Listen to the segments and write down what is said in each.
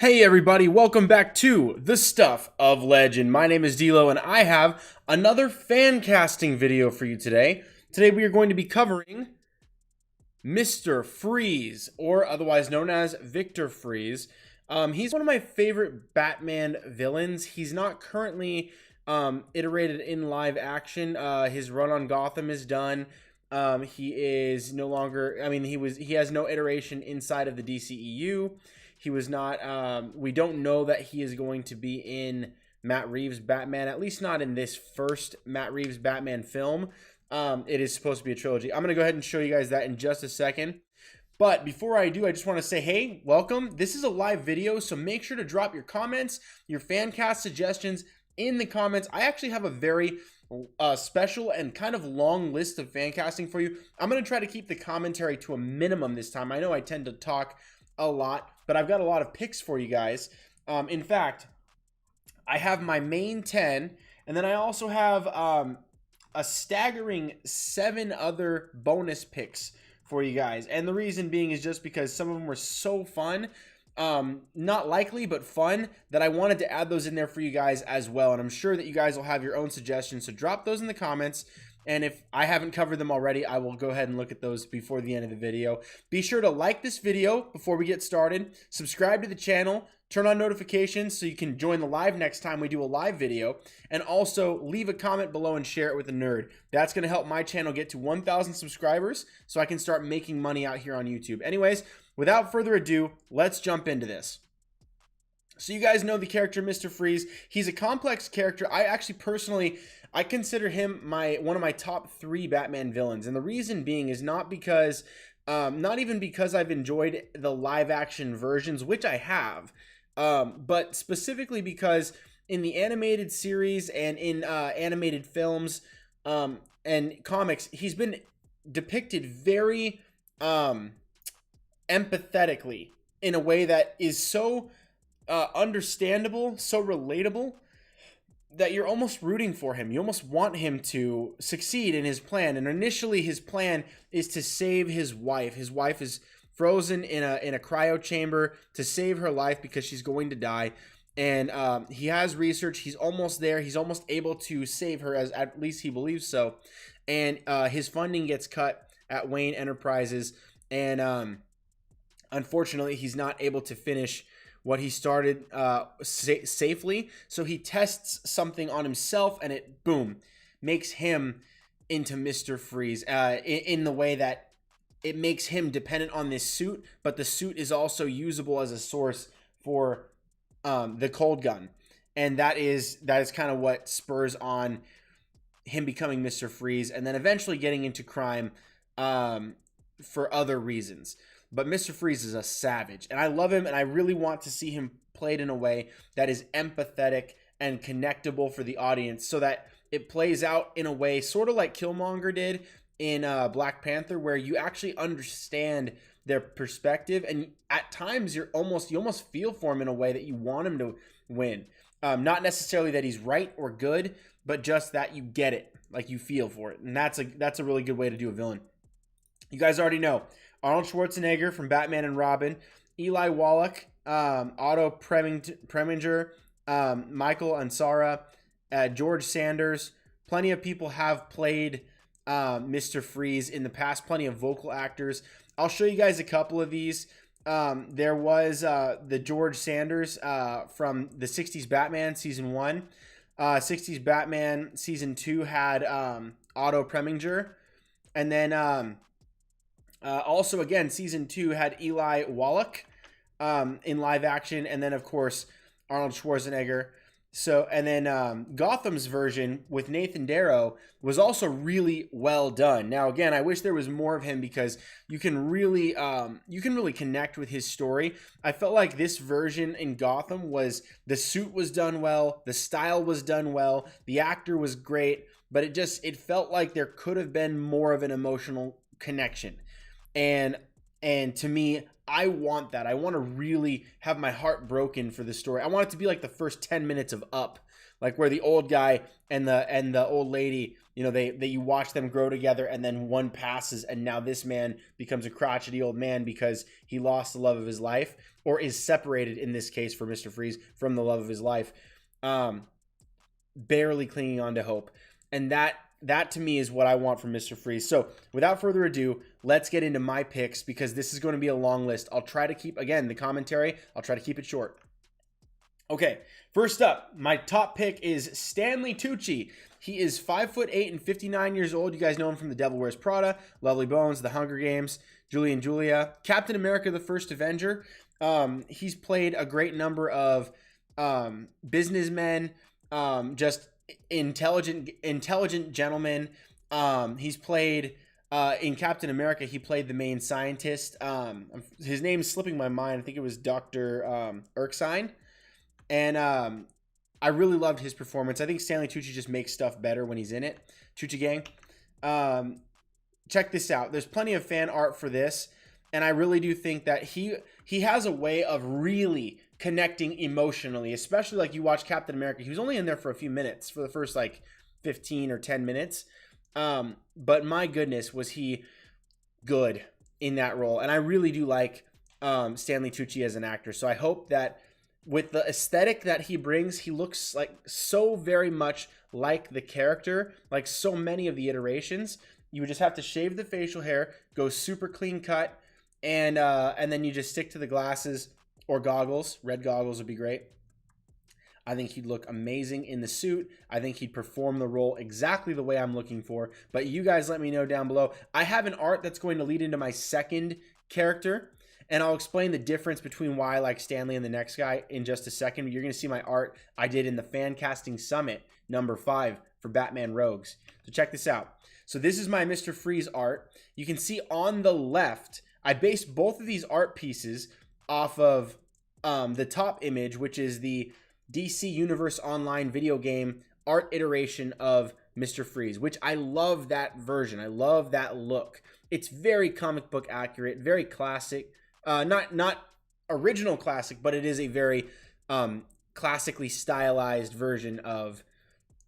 Hey everybody, welcome back to The Stuff of Legend. My name is Dceu and I have another fan casting video for you today. Today we are going to be covering Mr. Freeze, or otherwise known as Victor Freeze. He's one of my favorite Batman villains. He's not currently iterated in live action. His run on Gotham is done. He is no longer, he has no iteration inside of the DCEU. He was not, we don't know that he is going to be in Matt Reeves' Batman, at least not in this first Matt Reeves Batman film. It is supposed to be a trilogy. I'm going to go ahead and show you guys that in just a second. But before I do, I just want to say, hey, welcome. This is a live video, so make sure to drop your comments, your fan cast suggestions in the comments. I actually have a very special and kind of long list of fan casting for you. I'm going to try to keep the commentary to a minimum this time. I know I tend to talk a lot, but I've got a lot of picks for you guys. In fact, I have my main 10, and then I also have a staggering 7 other bonus picks for you guys. And the reason being is just because some of them were so fun, not likely, but fun, that I wanted to add those in there for you guys as well. And I'm sure that you guys will have your own suggestions, so drop those in the comments. And if I haven't covered them already, I will go ahead and look at those before the end of the video. Be sure to like this video before we get started. Subscribe to the channel. Turn on notifications so you can join the live next time we do a live video. And also leave a comment below and share it with a nerd. That's going to help my channel get to 1,000 subscribers so I can start making money out here on YouTube. Anyways, without further ado, let's jump into this. So you guys know the character Mr. Freeze. He's a complex character. I actually personally, I consider him one of my top 3 Batman villains. And the reason being is not because, not even because I've enjoyed the live action versions, which I have, but specifically because in the animated series and in animated films and comics, he's been depicted very empathetically in a way that is so understandable, so relatable, that you're almost rooting for him. You almost want him to succeed in his plan. And initially his plan is to save his wife. His wife is frozen in a cryo chamber to save her life because she's going to die. And he has research. He's almost there. He's almost able to save her, as at least he believes so. And his funding gets cut at Wayne Enterprises. And unfortunately, he's not able to finish what he started safely. So he tests something on himself, and it, boom, makes him into Mr. Freeze in the way that it makes him dependent on this suit, but the suit is also usable as a source for the cold gun. And that is kind of what spurs on him becoming Mr. Freeze, and then eventually getting into crime for other reasons. But Mr. Freeze is a savage, and I love him, and I really want to see him played in a way that is empathetic and connectable for the audience, so that it plays out in a way sort of like Killmonger did in Black Panther, where you actually understand their perspective, and at times you almost feel for him in a way that you want him to win. Not necessarily that he's right or good, but just that you get it, like you feel for it, and that's a really good way to do a villain. You guys already know Arnold Schwarzenegger from Batman and Robin, Eli Wallach, Otto Preminger, Michael Ansara, George Sanders. Plenty of people have played Mr. Freeze in the past, plenty of vocal actors. I'll show you guys a couple of these. There was the George Sanders from the 60s Batman Season 1. 60s Batman Season 2 had Otto Preminger. And then also, again, Season 2 had Eli Wallach in live action. And then, of course, Arnold Schwarzenegger. So, and then Gotham's version with Nathan Darrow was also really well done. Now, again, I wish there was more of him because you can really connect with his story. I felt like this version in Gotham the suit was done well, the style was done well, the actor was great, but it felt like there could have been more of an emotional connection. And to me, I want that. I want to really have my heart broken for the story. I want it to be like the first 10 minutes of Up, like where the old guy and the old lady, you know, they you watch them grow together, and then one passes, and now this man becomes a crotchety old man because he lost the love of his life, or is separated in this case for Mr. Freeze from the love of his life, barely clinging on to hope. And that to me is what I want from Mr. Freeze. So without further ado, let's get into my picks, because this is going to be a long list. I'll try to keep, again, the commentary, I'll try to keep it short. Okay, first up, my top pick is Stanley Tucci. He is 5'8" and 59 years old. You guys know him from The Devil Wears Prada, Lovely Bones, The Hunger Games, Julie and Julia, Captain America: The First Avenger. He's played a great number of businessmen, just intelligent gentlemen. He's played in Captain America. He played the main scientist. His name's slipping my mind. I think it was Dr. Erskine. And I really loved his performance. I think Stanley Tucci just makes stuff better when he's in it. Tucci gang. Check this out. There's plenty of fan art for this, and I really do think that he has a way of really connecting emotionally, especially like you watch Captain America. He was only in there for a few minutes, for the first like 15 or 10 minutes. But my goodness, was he good in that role. And I really do like Stanley Tucci as an actor. So I hope that with the aesthetic that he brings, he looks like so very much like the character, like so many of the iterations. You would just have to shave the facial hair, go super clean cut, and then you just stick to the glasses or goggles. Red goggles would be great. I think he'd look amazing in the suit. I think he'd perform the role exactly the way I'm looking for. But you guys let me know down below. I have an art that's going to lead into my second character, and I'll explain the difference between why I like Stanley and the next guy in just a second. But you're going to see my art I did in the Fancasting Summit number 5 for Batman Rogues. So check this out. So this is my Mr. Freeze art. You can see on the left, I based both of these art pieces off of the top image, which is the DC Universe Online video game art iteration of Mr. Freeze, which I love that version. I love that look. It's very comic book accurate, very classic. Not original classic, but it is a very classically stylized version of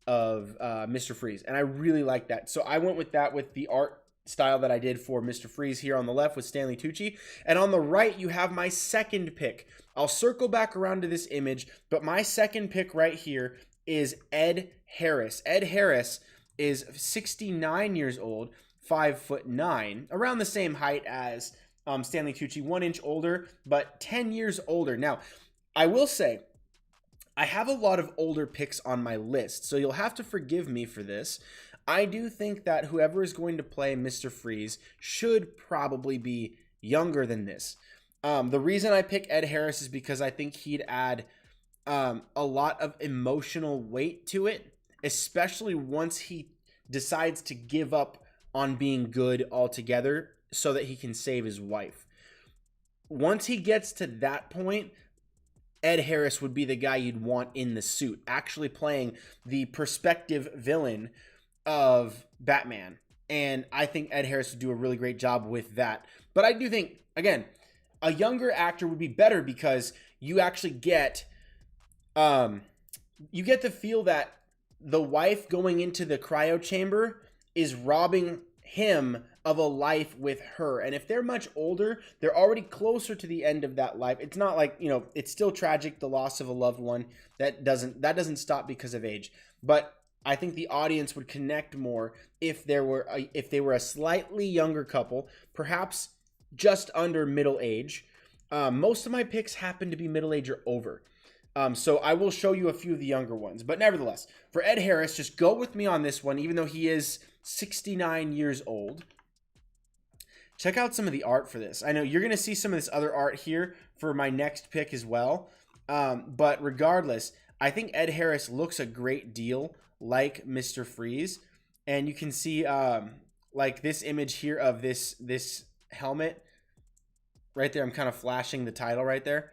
Mr. Freeze, and I really like that. So I went with that with the art style that I did for Mr. Freeze here on the left with Stanley Tucci, and on the right you have my second pick. I'll circle back around to this image, but my second pick right here is Ed Harris. Ed Harris is 69 years old, 5'9", around the same height as Stanley Tucci, 1 inch older, but 10 years older. Now, I will say, I have a lot of older picks on my list, so you'll have to forgive me for this. I do think that whoever is going to play Mr. Freeze should probably be younger than this. The reason I pick Ed Harris is because I think he'd add a lot of emotional weight to it, especially once he decides to give up on being good altogether so that he can save his wife. Once he gets to that point, Ed Harris would be the guy you'd want in the suit, actually playing the prospective villain of Batman. And I think Ed Harris would do a really great job with that. But I do think, again, a younger actor would be better because you actually get the feel that the wife going into the cryo chamber is robbing him of a life with her. And if they're much older, they're already closer to the end of that life. It's not like, you know, it's still tragic, the loss of a loved one. That doesn't stop because of age. But I think the audience would connect more if they were a slightly younger couple, perhaps just under middle age. Most of my picks happen to be middle age or over. So I will show you a few of the younger ones. But nevertheless, for Ed Harris, just go with me on this one, even though he is 69 years old. Check out some of the art for this. I know you're going to see some of this other art here for my next pick as well. But regardless, I think Ed Harris looks a great deal like Mr. Freeze. And you can see like this image here of this helmet right there. I'm kind of flashing the title right there.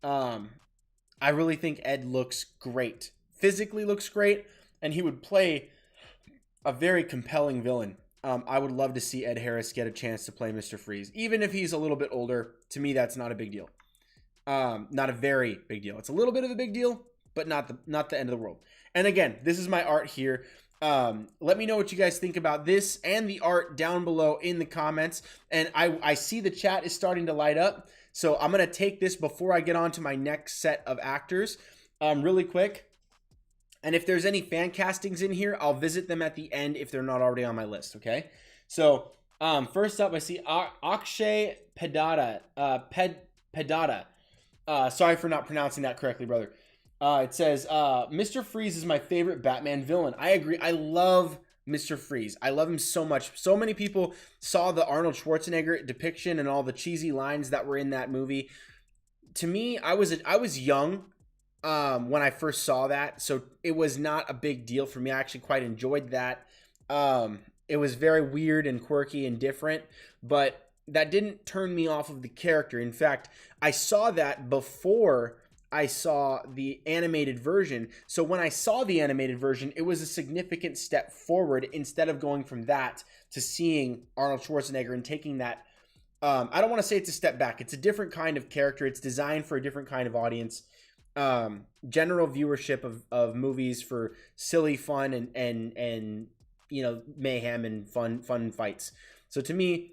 I really think Ed looks great. Physically looks great. And he would play a very compelling villain. I would love to see Ed Harris get a chance to play Mr. Freeze. Even if he's a little bit older, to me, that's not a big deal. Not a very big deal. It's a little bit of a big deal, but not the end of the world. And again, this is my art here. Let me know what you guys think about this and the art down below in the comments. And I see the chat is starting to light up. So I'm going to take this before I get on to my next set of actors really quick. And if there's any fan castings in here, I'll visit them at the end if they're not already on my list, okay? So first up, I see Akshay Pedada. Pedada. Sorry for not pronouncing that correctly, brother. It says, Mr. Freeze is my favorite Batman villain. I agree. I love Mr. Freeze. I love him so much. So many people saw the Arnold Schwarzenegger depiction and all the cheesy lines that were in that movie. To me, I was young when I first saw that, so it was not a big deal for me. I actually quite enjoyed that. It was very weird and quirky and different, but that didn't turn me off of the character. In fact, I saw that before I saw the animated version. So when I saw the animated version, it was a significant step forward instead of going from that to seeing Arnold Schwarzenegger and taking that. I don't want to say it's a step back. It's a different kind of character. It's designed for a different kind of audience. General viewership of movies for silly fun and you know, mayhem and fun fights. So to me,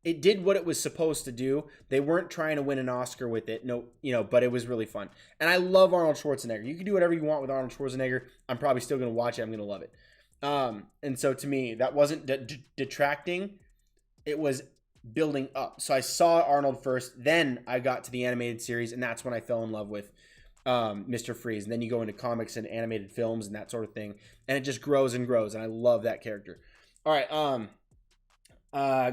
it did what it was supposed to do. They weren't trying to win an Oscar with it. No, you know, but it was really fun. And I love Arnold Schwarzenegger. You can do whatever you want with Arnold Schwarzenegger. I'm probably still going to watch it. I'm going to love it. And so to me, that wasn't detracting. It was building up. So I saw Arnold first, then I got to the animated series, and that's when I fell in love with Mr. Freeze. And then you go into comics and animated films and that sort of thing, and it just grows and grows, and I love that character. All right,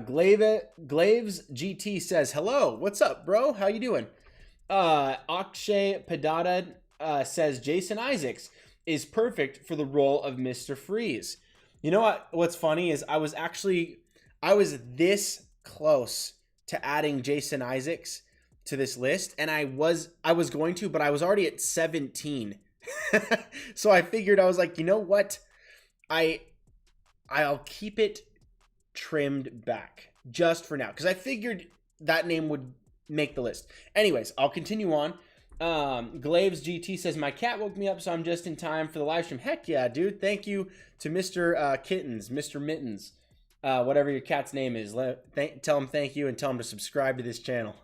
Glaves GT says, hello, what's up, bro? How you doing? Akshay Pedada says, Jason Isaacs is perfect for the role of Mr. Freeze. You know what's funny is I was this close to adding Jason Isaacs to this list, and I was going to, but I was already at 17. So I figured, I was like, you know what? I'll keep it trimmed back just for now, because I figured that name would make the list. Anyways, I'll continue on. Glaves GT says, my cat woke me up, so I'm just in time for the live stream. Heck yeah, dude. Thank you to Mr. Kittens, Mr. Mittens, whatever your cat's name is. Tell him thank you and tell him to subscribe to this channel.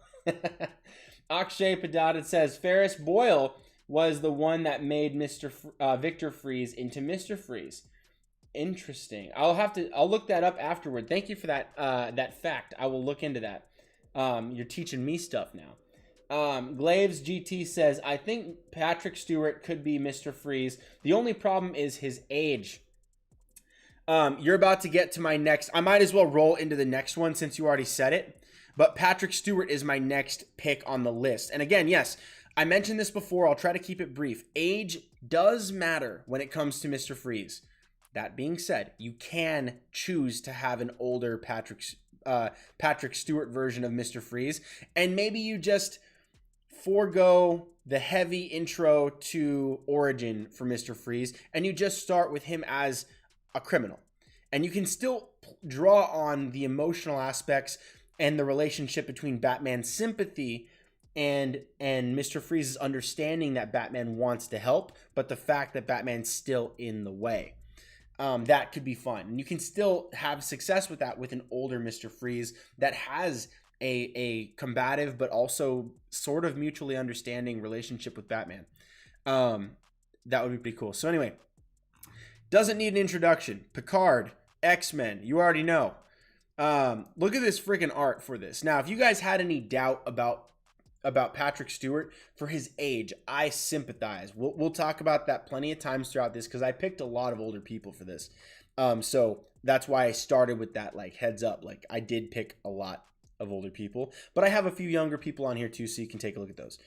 Akshay Pedada says, Ferris Boyle was the one that made Victor Freeze into Mr. Freeze. Interesting. I'll look that up afterward. Thank you for that that fact. I will look into that. You're teaching me stuff now. Glaves GT says, I think Patrick Stewart could be Mr. Freeze. The only problem is his age. You're about to get to my next. I might as well roll into the next one since you already said it. But Patrick Stewart is my next pick on the list. And again, yes, I mentioned this before. I'll try to keep it brief. Age does matter when it comes to Mr. Freeze. That being said, you can choose to have an older Patrick Stewart version of Mr. Freeze, and maybe you just forego the heavy intro to origin for Mr. Freeze, and you just start with him as a criminal. And you can still draw on the emotional aspects and the relationship between Batman's sympathy and Mr. Freeze's understanding that Batman wants to help, but the fact that Batman's still in the way. That could be fun. And you can still have success with that with an older Mr. Freeze that has a combative but also sort of mutually understanding relationship with Batman. That would be pretty cool. So anyway, doesn't need an introduction. Picard, X-Men, you already know. Look at this freaking art for this. Now, if you guys had any doubt about Patrick Stewart for his age, I sympathize. We'll talk about that plenty of times throughout this because I picked a lot of older people for this. So that's why I started with that, like, heads up. Like, I did pick a lot of older people, but I have a few younger people on here too, so you can take a look at those.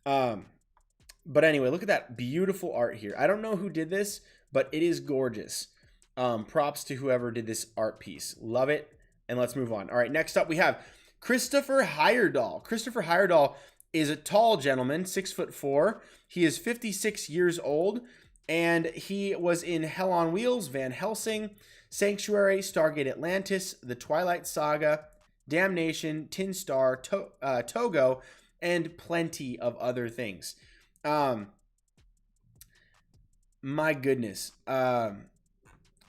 But anyway, look at that beautiful art here. I don't know who did this, but it is gorgeous. Props to whoever did this art piece. Love it. And let's move on. All right, next up we have Christopher Heyerdahl. Christopher Heyerdahl is a tall gentleman, 6'4". He is 56 years old, and he was in Hell on Wheels, Van Helsing, Sanctuary, Stargate Atlantis, The Twilight Saga, Damnation, Tin Star, Togo, and plenty of other things. My goodness. I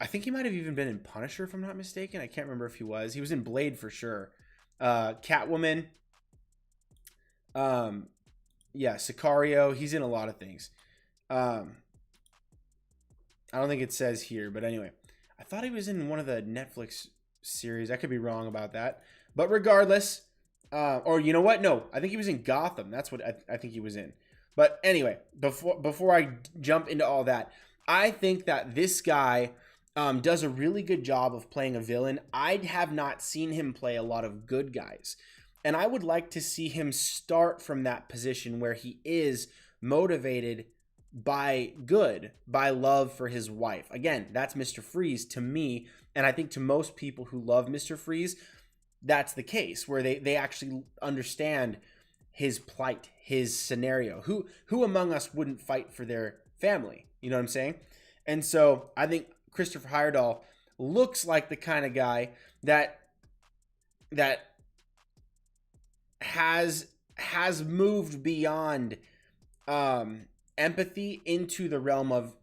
think he might have even been in Punisher, if I'm not mistaken. I can't remember if he was. He was in Blade for sure. Catwoman. Yeah, Sicario. He's in a lot of things. I don't think it says here, but anyway. I thought he was in one of the Netflix series. I could be wrong about that. But regardless, or you know what? No, I think he was in Gotham. That's what I think he was in. But anyway, before I jump into all that, I think that this guy does a really good job of playing a villain. I have not seen him play a lot of good guys. And I would like to see him start from that position where he is motivated by good, by love for his wife. Again, that's Mr. Freeze to me, and I think to most people who love Mr. Freeze, that's the case, where they actually understand his plight, his scenario. Who among us wouldn't fight for their family? You know what I'm saying? And so I think Christopher Heyerdahl looks like the kind of guy that has moved beyond empathy into the realm of,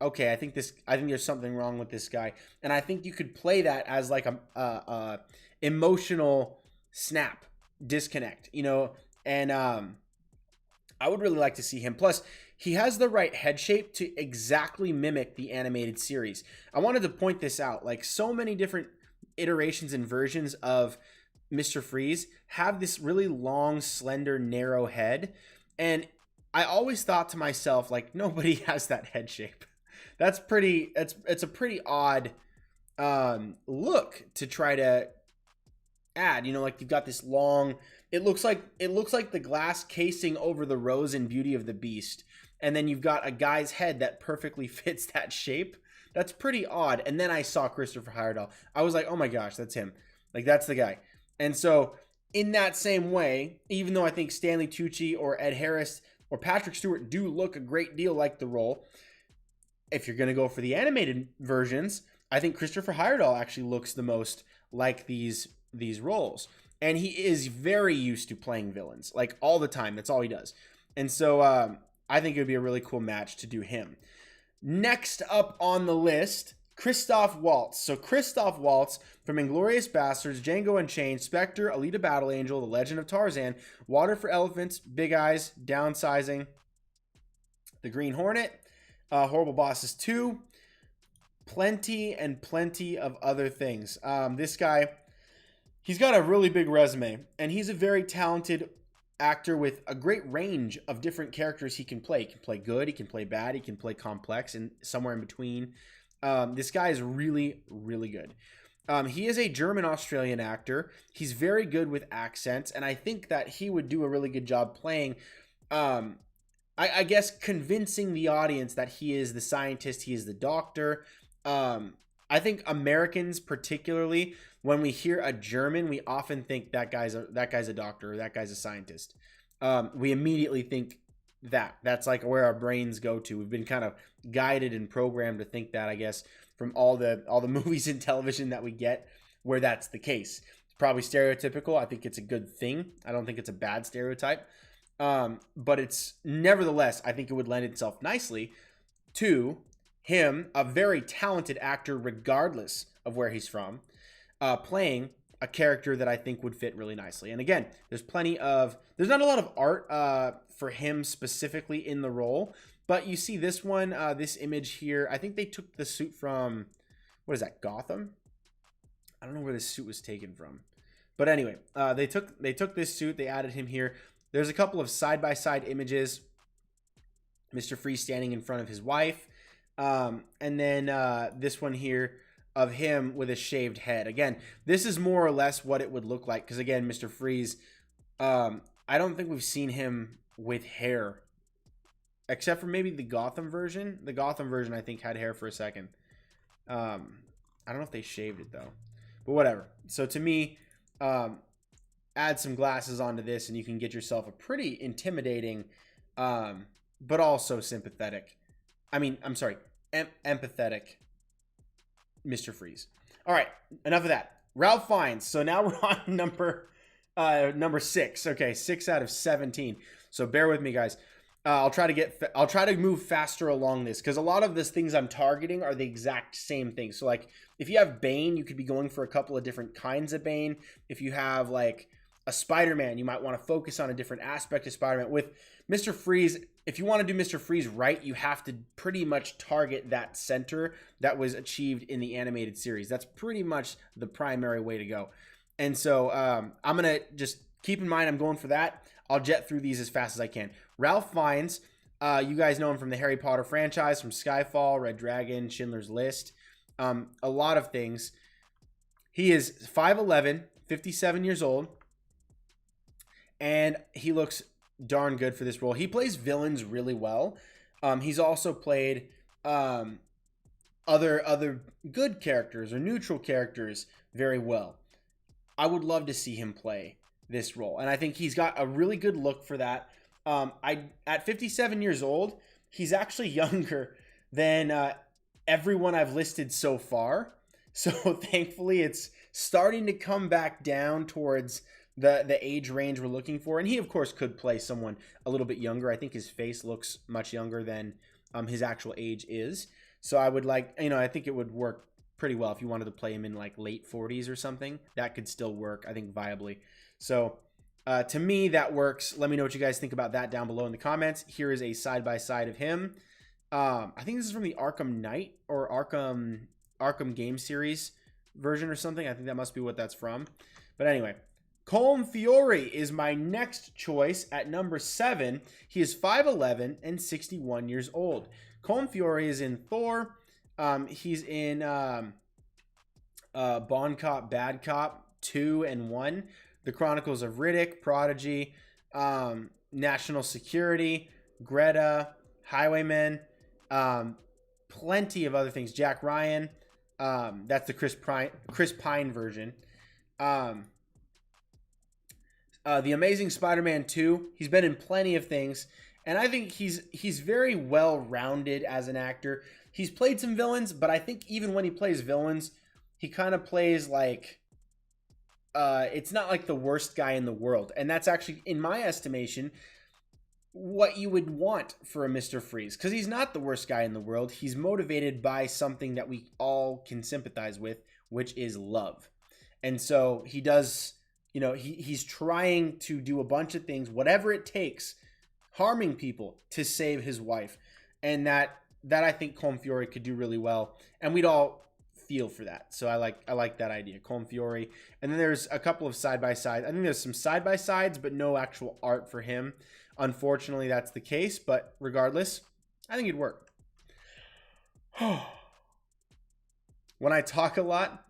okay, I think there's something wrong with this guy, and I think you could play that as like a emotional snap disconnect, you know. And I would really like to see him. Plus, he has the right head shape to exactly mimic the animated series. I wanted to point this out. Like, so many different iterations and versions of Mr. Freeze have this really long, slender, narrow head. And I always thought to myself, like, nobody has that head shape. It's a pretty odd look to try to add. You know, like, you've got this long, it looks like the glass casing over the rose in Beauty of the Beast, and then you've got a guy's head that perfectly fits that shape. That's pretty odd. And then I saw Christopher Heyerdahl. I was like, oh my gosh, that's him. Like, that's the guy. And so in that same way, even though I think Stanley Tucci or Ed Harris or Patrick Stewart do look a great deal like the role, if you're going to go for the animated versions, I think Christopher Heyerdahl actually looks the most like these roles. And he is very used to playing villains, like, all the time. That's all he does. And so I think it would be a really cool match to do him. Next up on the list, Christoph Waltz. So Christoph Waltz from Inglourious Basterds, Django Unchained, Spectre, Alita Battle Angel, The Legend of Tarzan, Water for Elephants, Big Eyes, Downsizing, The Green Hornet, Horrible Bosses 2, plenty of other things. This guy, he's got a really big resume, and he's a very talented actor with a great range of different characters he can play. He can play good, he can play bad, he can play complex, and somewhere in between. This guy is really, really good. He is a German-Australian actor. He's very good with accents, and I think that he would do a really good job playing, I guess, convincing the audience that he is the scientist, he is the doctor. I think Americans, particularly, when we hear a German, we often think that guy's a doctor or that guy's a scientist. We immediately think that's like where our brains go to. We've been kind of guided and programmed to think that, I guess, from all the movies and television that we get, where that's the case. It's probably stereotypical. I think it's a good thing. I don't think it's a bad stereotype. But it's nevertheless, I think it would lend itself nicely to him, a very talented actor, regardless of where he's from, playing a character that I think would fit really nicely. And again, there's not a lot of art for him specifically in the role, but you see this one, this image here. I think they took the suit from, what is that, Gotham? I don't know where this suit was taken from, but anyway, they took this suit, they added him here. There's a couple of side-by-side images. Mr. Freeze standing in front of his wife, and then this one here of him with a shaved head. Again, this is more or less what it would look like, because again, Mr. Freeze, I don't think we've seen him with hair, except for maybe the Gotham version. The Gotham version, I think, had hair for a second. I don't know if they shaved it, though. But whatever. So to me, add some glasses onto this, and you can get yourself a pretty intimidating, but also sympathetic. Empathetic Mr. Freeze. All right, enough of that. Ralph Fiennes. So now we're on number 6. Okay, 6 out of 17. So bear with me, guys. I'll try to move faster along this because a lot of these things I'm targeting are the exact same thing. So like if you have Bane, you could be going for a couple of different kinds of Bane. If you have like a Spider-Man, you might want to focus on a different aspect of Spider-Man. With Mr. Freeze, if you want to do Mr. Freeze right, you have to pretty much target that center that was achieved in the animated series. That's pretty much the primary way to go. And so I'm going to just keep in mind I'm going for that. I'll jet through these as fast as I can. Ralph Fiennes, you guys know him from the Harry Potter franchise, from Skyfall, Red Dragon, Schindler's List, a lot of things. He is 5'11", 57 years old, and he looks darn good for this role. He plays villains really well. He's also played other good characters or neutral characters very well. I would love to see him play this role, and I think he's got a really good look for that. At 57 years old, he's actually younger than everyone I've listed so far. So thankfully, it's starting to come back down towards the age range we're looking for. And he, of course, could play someone a little bit younger. I think his face looks much younger than his actual age is. So I would like, I think it would work pretty well if you wanted to play him in like late 40s or something. That could still work, I think, viably. So to me, that works. Let me know what you guys think about that down below in the comments. Here is a side-by-side of him. I think this is from the Arkham Knight or Arkham game series version or something. I think that must be what that's from. But anyway, Colm Fiore is my next choice at number 7. He is 5'11" and 61 years old. Colm Fiore is in Thor. He's in Bon Cop, Bad Cop 2 and 1. The Chronicles of Riddick, Prodigy, National Security, Greta, Highwaymen, plenty of other things. Jack Ryan, that's the Chris Pine version. The Amazing Spider-Man 2, he's been in plenty of things, and I think he's very well-rounded as an actor. He's played some villains, but I think even when he plays villains, he kind of plays like... it's not like the worst guy in the world. And that's actually, in my estimation, what you would want for a Mr. Freeze. Because he's not the worst guy in the world. He's motivated by something that we all can sympathize with, which is love. And so he does, he's trying to do a bunch of things, whatever it takes, harming people to save his wife. And that I think Colm Fiore could do really well. And we'd all feel for that. So I like that idea. Colm Fiore. And then there's a couple of side-by-sides. I think there's some side-by-sides, but no actual art for him. Unfortunately, that's the case. But regardless, I think it'd work. When I talk a lot,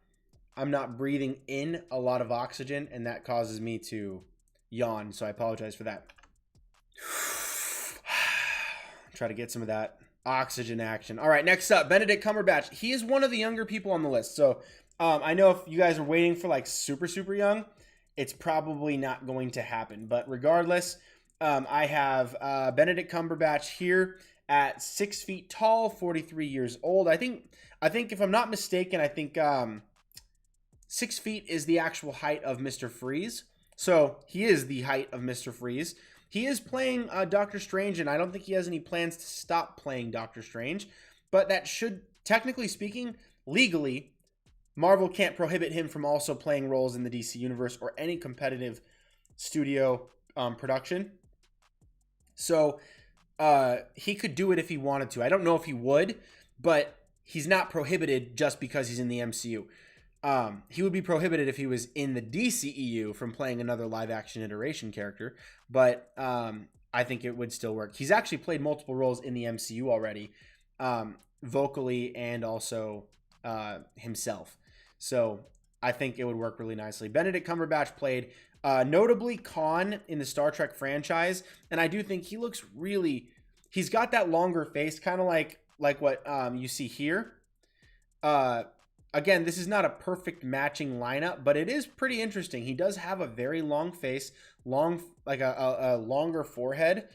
I'm not breathing in a lot of oxygen, and that causes me to yawn. So I apologize for that. Try to get some of that oxygen action. All right, next up, Benedict Cumberbatch. He is one of the younger people on the list. So I know if you guys are waiting for like super, super young, it's probably not going to happen. But regardless, I have Benedict Cumberbatch here at 6 feet tall, 43 years old. I think if I'm not mistaken, I think 6 feet is the actual height of Mr. Freeze. So he is the height of Mr. Freeze. He is playing Doctor Strange, and I don't think he has any plans to stop playing Doctor Strange. But that should, technically speaking, legally, Marvel can't prohibit him from also playing roles in the DC Universe or any competitive studio production. So he could do it if he wanted to. I don't know if he would, but he's not prohibited just because he's in the MCU. He would be prohibited if he was in the DCEU from playing another live-action iteration character, but I think it would still work. He's actually played multiple roles in the MCU already, vocally and also himself. So I think it would work really nicely. Benedict Cumberbatch played notably Khan in the Star Trek franchise, and I do think he looks really... He's got that longer face, kind of like what you see here. Again, this is not a perfect matching lineup, but it is pretty interesting. He does have a very long face, like a longer forehead.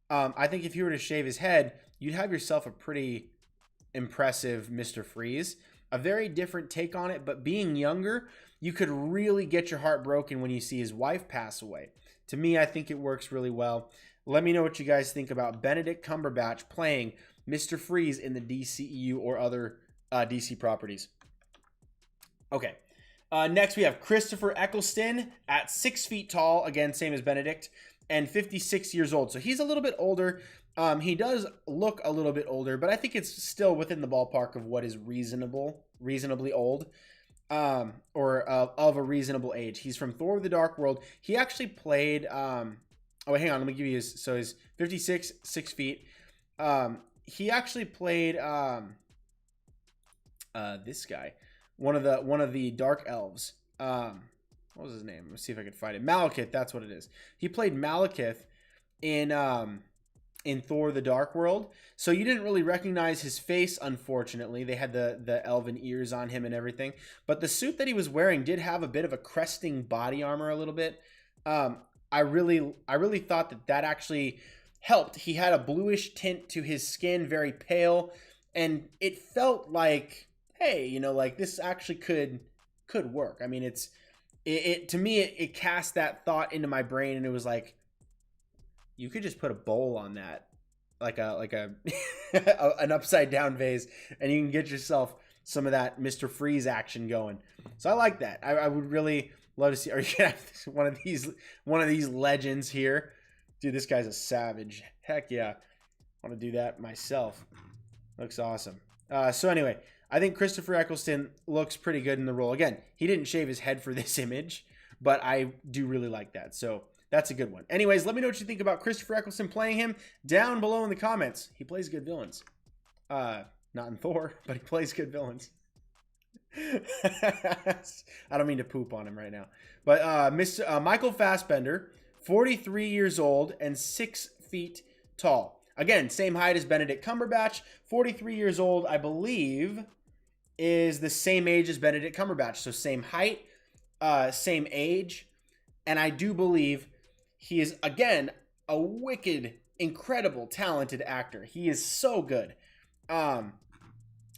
I think if you were to shave his head, you'd have yourself a pretty impressive Mr. Freeze. A very different take on it, but being younger, you could really get your heart broken when you see his wife pass away. To me, I think it works really well. Let me know what you guys think about Benedict Cumberbatch playing Mr. Freeze in the DCEU or other DC properties. Okay. Next, we have Christopher Eccleston at 6 feet tall. Again, same as Benedict. And 56 years old. So he's a little bit older. He does look a little bit older, but I think it's still within the ballpark of what is reasonably old. Or of a reasonable age. He's from Thor: The Dark World. He actually played... oh, wait, hang on. Let me give you his... So he's 56, 6 feet. He actually played this guy. One of the Dark Elves. What was his name? Let's see if I can find it. Malekith, that's what it is. He played Malekith in Thor: The Dark World. So you didn't really recognize his face, unfortunately. They had the elven ears on him and everything. But the suit that he was wearing did have a bit of a cresting body armor a little bit. I really thought that actually helped. He had a bluish tint to his skin, very pale. And it felt like, hey, you know, like this actually could work. I mean, to me, it cast that thought into my brain, and it was like, you could just put a bowl on that, like a an upside down vase, and you can get yourself some of that Mr. Freeze action going. So I like that. I would really love to see. Are you gonna have one of these legends here? Dude, this guy's a savage. Heck yeah, I want to do that myself. Looks awesome. So anyway, I think Christopher Eccleston looks pretty good in the role. Again, he didn't shave his head for this image, but I do really like that. So that's a good one. Anyways, let me know what you think about Christopher Eccleston playing him down below in the comments. He plays good villains. Not in Thor, but he plays good villains. I don't mean to poop on him right now. But Mr. Michael Fassbender, 43 years old and 6 feet tall. Again, same height as Benedict Cumberbatch. 43 years old, I believe, is the same age as Benedict Cumberbatch. So same height, same age. And I do believe he is, again, a wicked, incredible, talented actor. He is so good.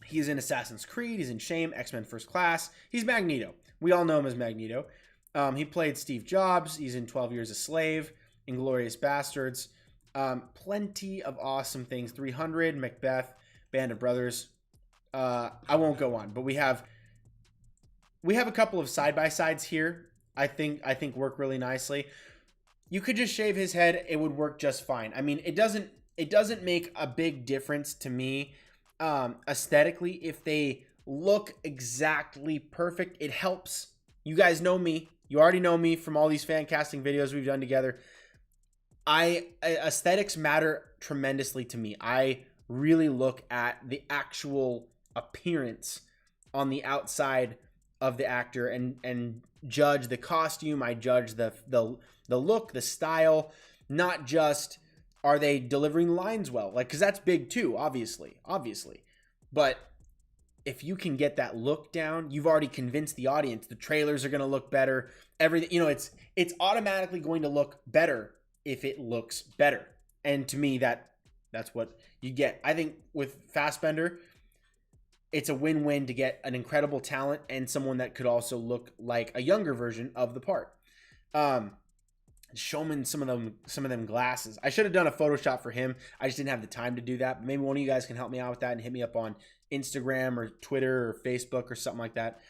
He's in Assassin's Creed. He's in Shame, X-Men First Class. He's Magneto. We all know him as Magneto. He played Steve Jobs. He's in 12 Years a Slave, Inglourious Bastards. Plenty of awesome things. 300, Macbeth, Band of Brothers. I won't go on, but we have a couple of side-by-sides here. I think work really nicely. You could just shave his head. It would work just fine. I mean, it doesn't make a big difference to me aesthetically if they look exactly perfect. It helps. You guys know me. You already know me from all these fan casting videos we've done together. Aesthetics matter tremendously to me. I really look at the actual appearance on the outside of the actor and judge the costume. I judge the look, the style, not just are they delivering lines well, like, because that's big too, obviously. But if you can get that look down, you've already convinced the audience. The trailers are going to look better. Everything, you know, it's automatically going to look better if it looks better. And to me, that's what you get. I think with Fassbender, it's a win-win to get an incredible talent and someone that could also look like a younger version of the part. Show him some of them glasses. I should have done a Photoshop for him. I just didn't have the time to do that. But maybe one of you guys can help me out with that and hit me up on Instagram or Twitter or Facebook or something like that.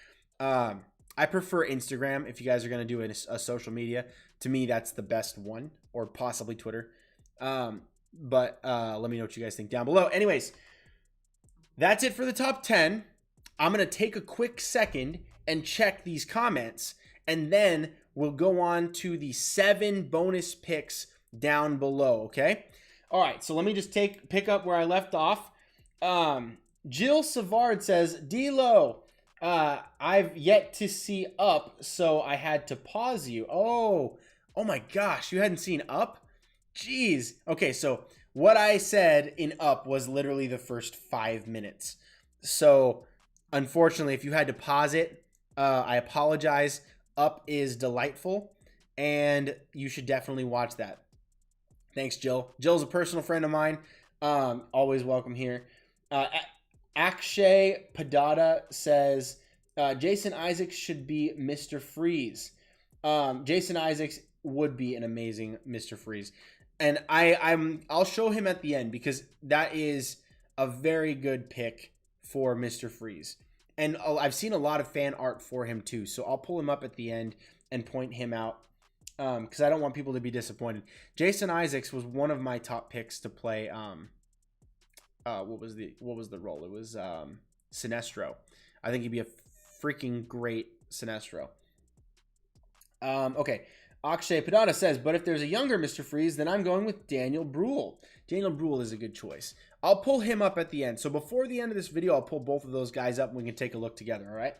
I prefer Instagram if you guys are going to do a social media. To me, that's the best one, or possibly Twitter. But let me know what you guys think down below. Anyways, that's it for the top 10. I'm going to take a quick second and check these comments, and then we'll go on to the 7 bonus picks down below, okay? All right, so let me just pick up where I left off. Jill Savard says, D-Lo, I've yet to see Up, so I had to pause you. Oh my gosh, you hadn't seen Up? Jeez. Okay, so what I said in Up was literally the first 5 minutes. So unfortunately, if you had to pause it, I apologize. Up is delightful, and you should definitely watch that. Thanks, Jill. Jill's a personal friend of mine. Always welcome here. Akshay Padada says, Jason Isaacs should be Mr. Freeze. Jason Isaacs would be an amazing Mr. Freeze. And I'll show him at the end because that is a very good pick for Mr. Freeze. And I've seen a lot of fan art for him too. So I'll pull him up at the end and point him out because I don't want people to be disappointed. Jason Isaacs was one of my top picks to play. What was the role? It was Sinestro. I think he'd be a freaking great Sinestro. Okay. Akshay Padada says, but if there's a younger Mr. Freeze, then I'm going with Daniel Bruhl. Daniel Bruhl is a good choice. I'll pull him up at the end. So before the end of this video, I'll pull both of those guys up and we can take a look together, all right?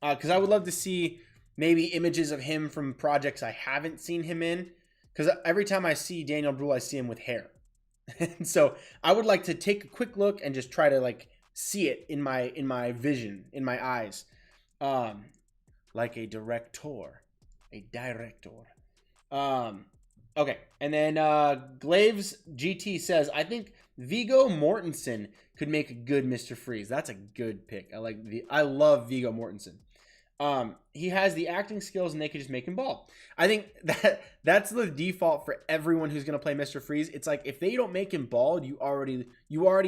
Because I would love to see maybe images of him from projects I haven't seen him in. Because every time I see Daniel Bruhl, I see him with hair. And so I would like to take a quick look and just try to like see it in my vision, in my eyes. Like a director. Okay, and then Glaves GT says, I think Viggo Mortensen could make a good Mr. Freeze. That's a good pick. I love Viggo Mortensen. He has the acting skills and they could just make him bald. I think that's the default for everyone who's going to play Mr. Freeze. It's like if they don't make him bald, you already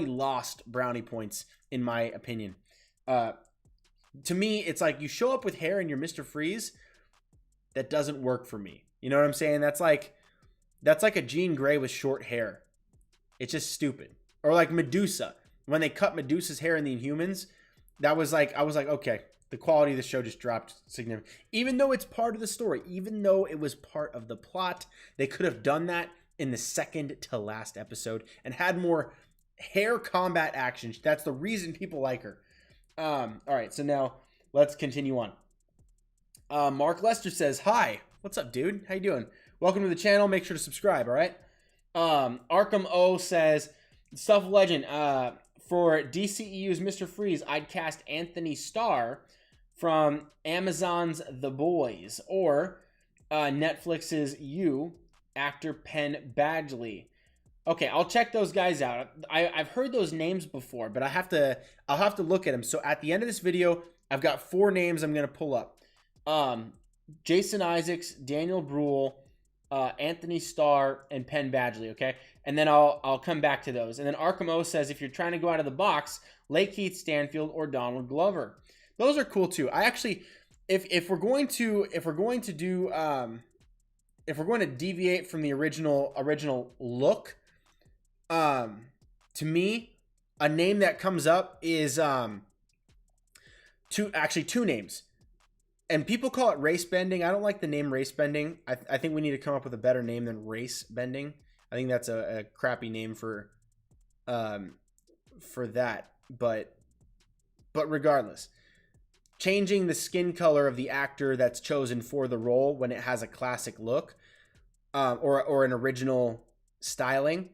lost brownie points in my opinion. To me, it's like you show up with hair and you're Mr. Freeze. That doesn't work for me. You know what I'm saying? That's like a Jean Grey with short hair. It's just stupid. Or like Medusa. When they cut Medusa's hair in the Inhumans, I was like, okay, the quality of the show just dropped significantly. Even though it's part of the story, even though it was part of the plot, they could have done that in the second to last episode and had more hair combat action. That's the reason people like her. All right, so now let's continue on. Mark Lester says, hi, what's up, dude? How you doing? Welcome to the channel. Make sure to subscribe, all right? Arkham O says, Stuff of Legend, for DCEU's Mr. Freeze, I'd cast Anthony Starr from Amazon's The Boys or Netflix's You, actor Penn Badgley. Okay, I'll check those guys out. I've heard those names before, but I'll have to look at them. So at the end of this video, I've got 4 names I'm going to pull up. Jason Isaacs, Daniel Bruhl, Anthony Starr, and Penn Badgley, okay? And then I'll come back to those. And then Arkham O says, if you're trying to go out of the box, Lakeith Stanfield or Donald Glover. Those are cool too. I actually, if we're going to deviate from the original look, to me, a name that comes up is two names. And people call it race bending. I don't like the name race bending. I think we need to come up with a better name than race bending. I think that's a crappy name for that. But regardless, changing the skin color of the actor that's chosen for the role when it has a classic look or an original styling.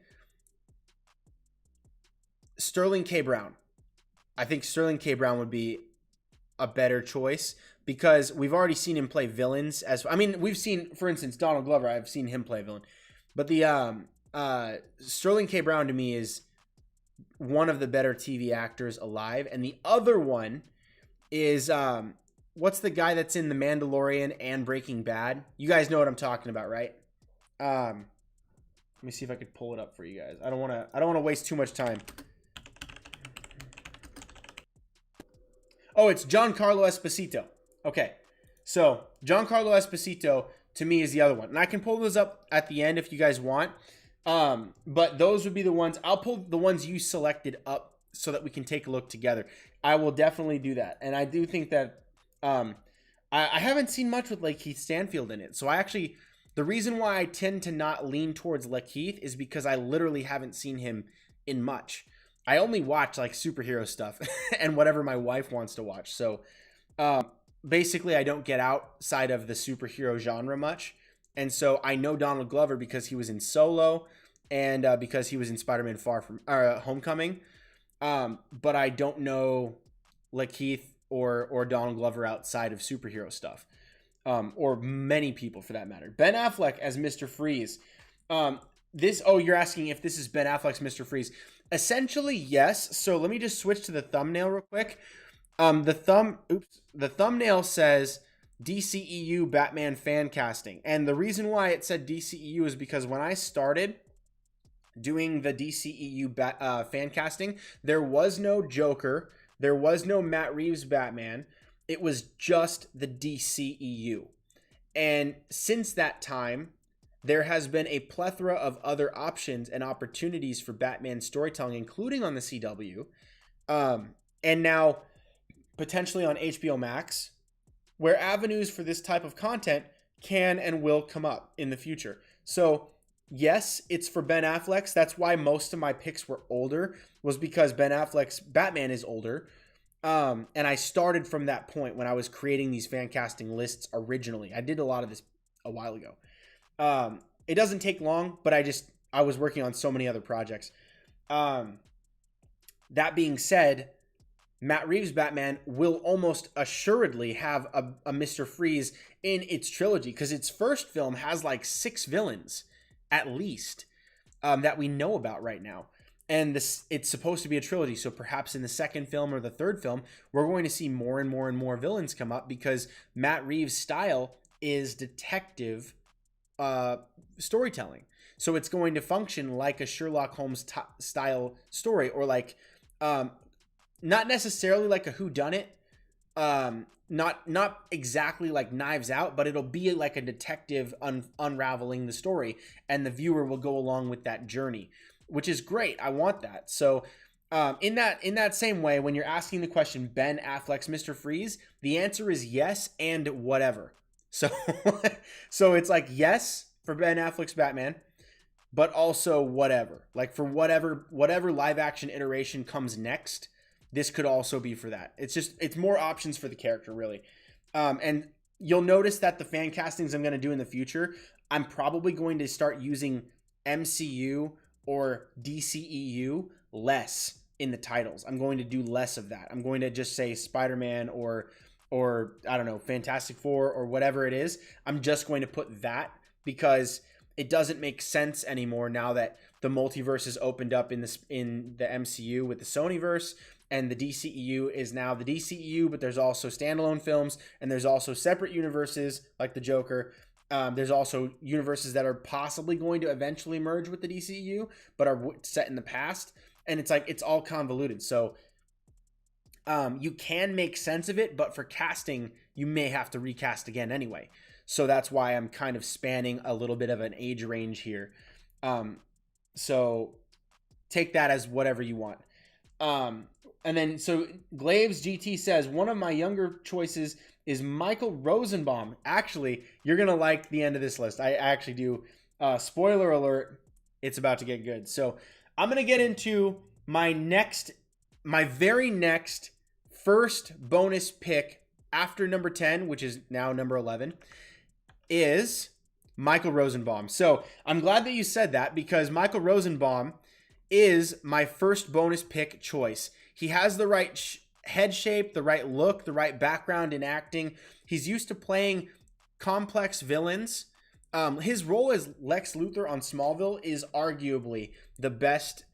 Sterling K. Brown. I think Sterling K. Brown would be a better choice. Because we've already seen him play villains. We've seen, for instance, Donald Glover. I've seen him play a villain. But the Sterling K. Brown to me is one of the better TV actors alive. And the other one is, what's the guy that's in The Mandalorian and Breaking Bad? You guys know what I'm talking about, right? Let me see if I could pull it up for you guys. I don't want to waste too much time. Oh, it's Giancarlo Esposito. Okay, so Giancarlo Esposito to me is the other one. And I can pull those up at the end if you guys want. But those would be the ones. I'll pull the ones you selected up so that we can take a look together. I will definitely do that. And I do think that I haven't seen much with Lakeith Stanfield in it. So the reason why I tend to not lean towards Lakeith is because I literally haven't seen him in much. I only watch like superhero stuff and whatever my wife wants to watch. So basically I don't get outside of the superhero genre much. And so I know Donald Glover because he was in Solo and because he was in Spider-Man Homecoming. But I don't know Lakeith or Donald Glover outside of superhero stuff. Or many people for that matter. Ben Affleck as Mr. Freeze. You're asking if this is Ben Affleck's Mr. Freeze. Essentially, yes. So let me just switch to the thumbnail real quick. The thumbnail says DCEU Batman fan casting. And the reason why it said DCEU is because when I started doing the DCEU fan casting, there was no Joker, there was no Matt Reeves Batman. It was just the DCEU. And since that time, there has been a plethora of other options and opportunities for Batman storytelling, including on the CW, and now potentially on HBO Max, where avenues for this type of content can and will come up in the future. So yes, it's for Ben Affleck's. That's why most of my picks were older, was because Ben Affleck's Batman is older. And I started from that point when I was creating these fan casting lists originally. I did a lot of this a while ago. It doesn't take long, but I was working on so many other projects. That being said, Matt Reeves' Batman will almost assuredly have a Mr. Freeze in its trilogy, because its first film has like 6 villains, at least, that we know about right now. And it's supposed to be a trilogy, so perhaps in the second film or the third film, we're going to see more and more and more villains come up, because Matt Reeves' style is detective storytelling. So it's going to function like a Sherlock Holmes style story, or like not necessarily like a whodunit, not exactly like Knives Out, but it'll be like a detective unraveling the story, and the viewer will go along with that journey, which is great. I want that. So in that same way, when you're asking the question, Ben Affleck's Mr. Freeze, the answer is yes and whatever. So so it's like yes for Ben Affleck's Batman, but also whatever. Like for whatever live action iteration comes next, this could also be for that. It's more options for the character, really. And you'll notice that the fan castings I'm going to do in the future, I'm probably going to start using MCU or DCEU less in the titles. I'm going to do less of that. I'm going to just say Spider-Man or I don't know, Fantastic Four or whatever it is. I'm just going to put that, because it doesn't make sense anymore now that the multiverse is opened up in the MCU with the Sonyverse, and the DCEU is now the DCEU, but there's also standalone films, and there's also separate universes like the Joker. There's also universes that are possibly going to eventually merge with the DCEU, but are set in the past. And it's like, it's all convoluted. So you can make sense of it, but for casting, you may have to recast again anyway. So that's why I'm kind of spanning a little bit of an age range here. So take that as whatever you want. And then, so Glaves GT says, one of my younger choices is Michael Rosenbaum. Actually, you're going to like the end of this list. I actually do. Spoiler alert, it's about to get good. So I'm going to get into my very next first bonus pick after number 10, which is now number 11, is Michael Rosenbaum. So I'm glad that you said that, because Michael Rosenbaum is my first bonus pick choice. He has the right head shape, the right look, the right background in acting. He's used to playing complex villains. His role as Lex Luthor on Smallville is arguably the best.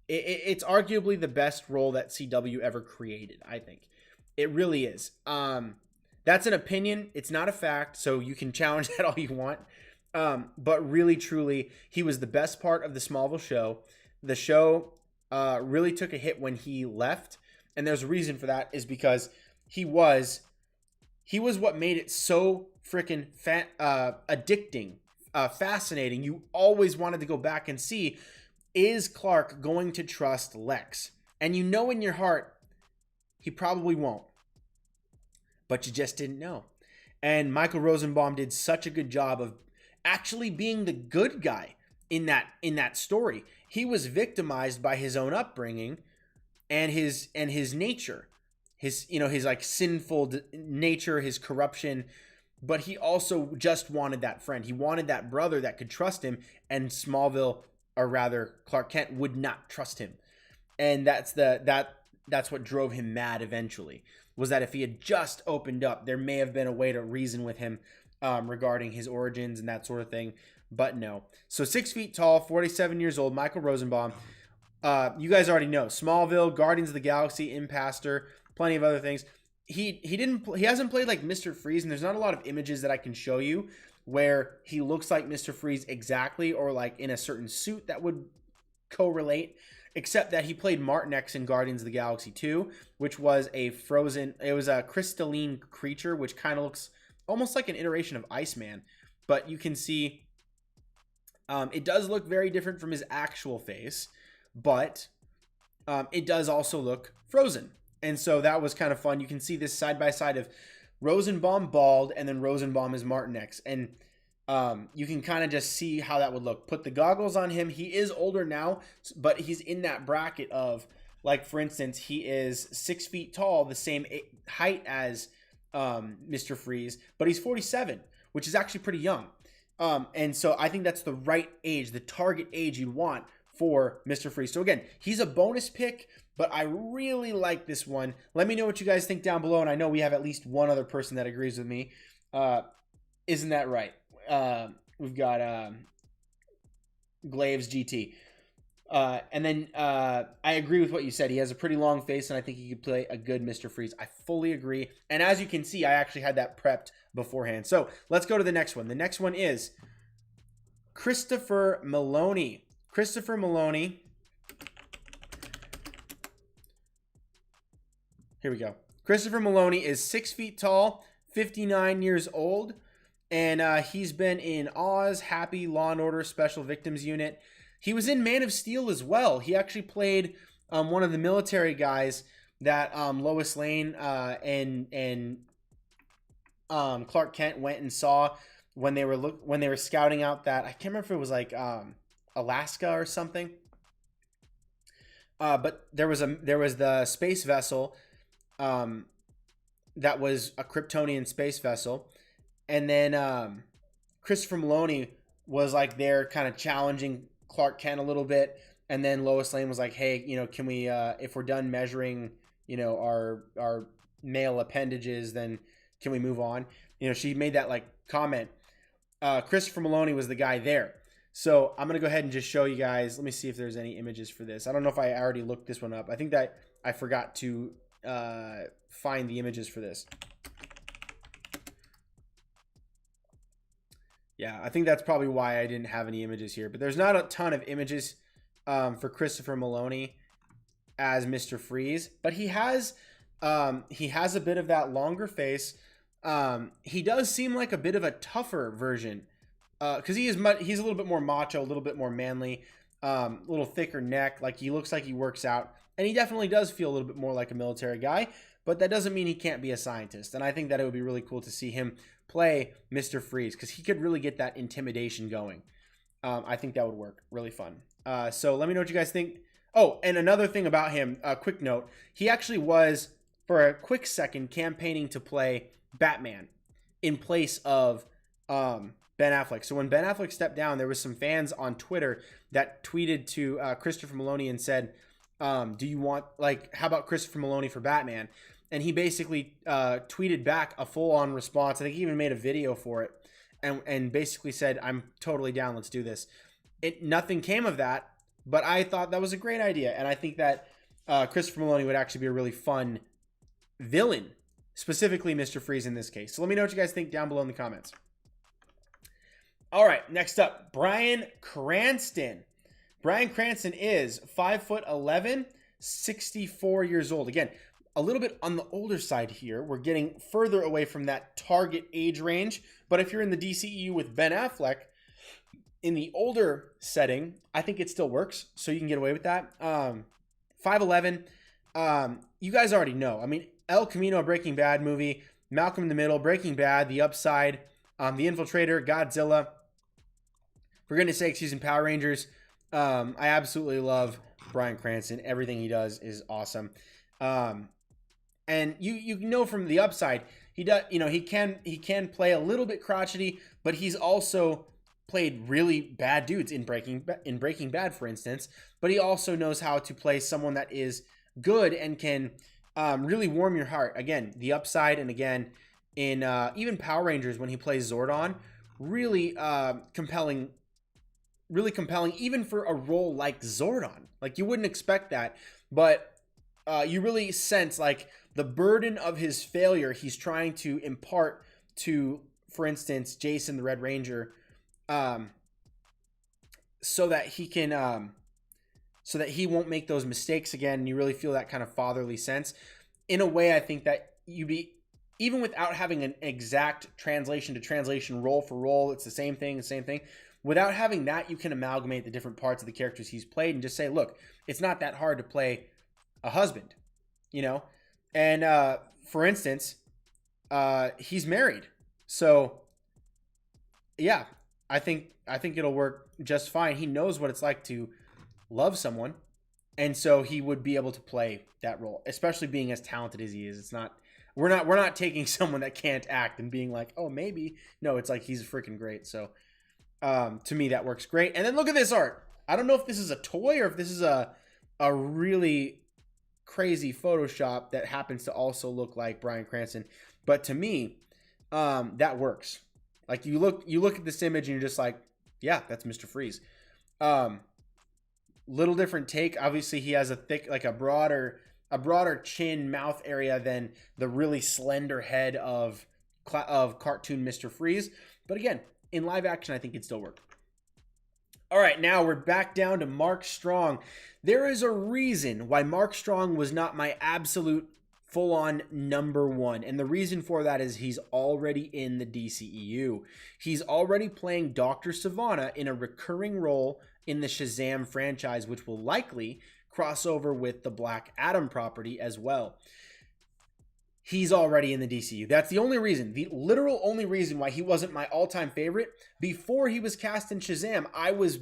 It's arguably the best role that CW ever created, I think. It really is. That's an opinion. It's not a fact, so you can challenge that all you want. But really, truly, he was the best part of the Smallville show. The show really took a hit when he left, and there's a reason for that, is because he was what made it so freaking addicting, fascinating. You always wanted to go back and see, is Clark going to trust Lex? And you know in your heart, he probably won't. But you just didn't know. And Michael Rosenbaum did such a good job of actually being the good guy in that story. He was victimized by his own upbringing and his nature, his like sinful nature, his corruption, but he also just wanted that friend. He wanted that brother that could trust him, and Smallville, or rather Clark Kent, would not trust him. And that's what drove him mad eventually, was that if he had just opened up, there may have been a way to reason with him regarding his origins and that sort of thing. But no. So 6 feet tall, 47 years old, Michael Rosenbaum. You guys already know. Smallville, Guardians of the Galaxy, Impastor, plenty of other things. he hasn't played like Mr. Freeze, and there's not a lot of images that I can show you where he looks like Mr. Freeze exactly, or like in a certain suit that would correlate, except that he played Martin X in Guardians of the Galaxy 2, which was a crystalline creature, which kind of looks almost like an iteration of Iceman, but you can see it does look very different from his actual face, but it does also look frozen. And so that was kind of fun. You can see this side by side of Rosenbaum bald, and then Rosenbaum is Martin X. And you can kind of just see how that would look. Put the goggles on him. He is older now, but he's in that bracket of, like, for instance, he is 6 feet tall, the same height as Mr. Freeze, but he's 47, which is actually pretty young. And so I think that's the right age, the target age you'd want for Mr. Freeze. So again, he's a bonus pick, but I really like this one. Let me know what you guys think down below, and I know we have at least one other person that agrees with me. Isn't that right? We've got Glaves GT. And then I agree with what you said. He has a pretty long face, and I think he could play a good Mr. Freeze. I fully agree. And as you can see, I actually had that prepped beforehand. So let's go to the next one. The next one is Christopher Maloney. Christopher Maloney. Here we go. Christopher Maloney is 6 feet tall, 59 years old, and he's been in Oz, Happy, Law & Order, Special Victims Unit. He was in Man of Steel as well. He actually played one of the military guys that Lois Lane and Clark Kent went and saw when they were scouting out that, I can't remember if it was like Alaska or something. But there was the space vessel that was a Kryptonian space vessel, and then Christopher Maloney was like there kind of challenging Clark Kent a little bit, and then Lois Lane was like, hey, can we if we're done measuring our male appendages, then can we move on? She made that like comment. Christopher Maloney was the guy there. So I'm gonna go ahead and just show you guys. Let me see if there's any images for this. I don't know if I already looked this one up. I think that I forgot to find the images for this. Yeah, I think that's probably why I didn't have any images here. But there's not a ton of images for Christopher Maloney as Mr. Freeze, but he has a bit of that longer face. He does seem like a bit of a tougher version, because he's a little bit more macho, a little bit more manly, a little thicker neck. Like, he looks like he works out, and he definitely does feel a little bit more like a military guy. But that doesn't mean he can't be a scientist. And I think that it would be really cool to see him play Mr. Freeze, because he could really get that intimidation going. I think that would work really fun. So let me know what you guys think. Oh, and another thing about him, a quick note. He actually was, for a quick second, campaigning to play Batman in place of Ben Affleck. So when Ben Affleck stepped down, there was some fans on Twitter that tweeted to Christopher Maloney and said, do you want, like, how about Christopher Maloney for Batman? And he basically tweeted back a full-on response. I think he even made a video for it, and basically said, I'm totally down, let's do this. Nothing came of that, but I thought that was a great idea, and I think that Christopher Maloney would actually be a really fun villain, specifically Mr. Freeze in this case. So let me know what you guys think down below in the comments. All right, next up, Bryan Cranston. Bryan Cranston is 5'11", 64 years old. Again, a little bit on the older side here. We're getting further away from that target age range. But if you're in the DCEU with Ben Affleck, in the older setting, I think it still works. So you can get away with that. 5'11". You guys already know. I mean, El Camino, Breaking Bad movie, Malcolm in the Middle, Breaking Bad, The Upside, The Infiltrator, Godzilla. For goodness sakes, he's in Power Rangers. I absolutely love Bryan Cranston. Everything he does is awesome. And you know from The Upside, he can play a little bit crotchety, but he's also played really bad dudes in Breaking Bad, for instance. But he also knows how to play someone that is good and can really warm your heart. Again, The Upside, and again in even Power Rangers when he plays Zordon, really compelling. Really compelling, even for a role like Zordon. Like, you wouldn't expect that, but you really sense like the burden of his failure he's trying to impart to, for instance, Jason the Red Ranger, um, so that he can so that he won't make those mistakes again. And you really feel that kind of fatherly sense. In a way, I think that you be, even without having an exact translation to translation, role for role, it's the same thing. Without having that, you can amalgamate the different parts of the characters he's played and just say, look, it's not that hard to play a husband, you know? And for instance, he's married. So yeah, I think it'll work just fine. He knows what it's like to love someone, and so he would be able to play that role, especially being as talented as he is. It's not we're not taking someone that can't act and being like, oh, maybe. No, it's like he's freaking great. So to me, that works great. And then look at this art. I don't know if this is a toy or if this is a really crazy Photoshop that happens to also look like Bryan Cranston, but to me, that works. Like you look at this image and you're just like, yeah, that's Mr. Freeze. Little different take. Obviously, he has a thick, like a broader chin, mouth area than the really slender head of cartoon Mr. Freeze. But again, in live action, I think it'd still work. All right, now we're back down to Mark Strong. There is a reason why Mark Strong was not my absolute full-on number one. And the reason for that is he's already in the DCEU. He's already playing Dr. Sivana in a recurring role in the Shazam franchise, which will likely cross over with the Black Adam property as well. He's already in the DCU. That's the only reason, the literal only reason why he wasn't my all-time favorite. Before he was cast in Shazam, I was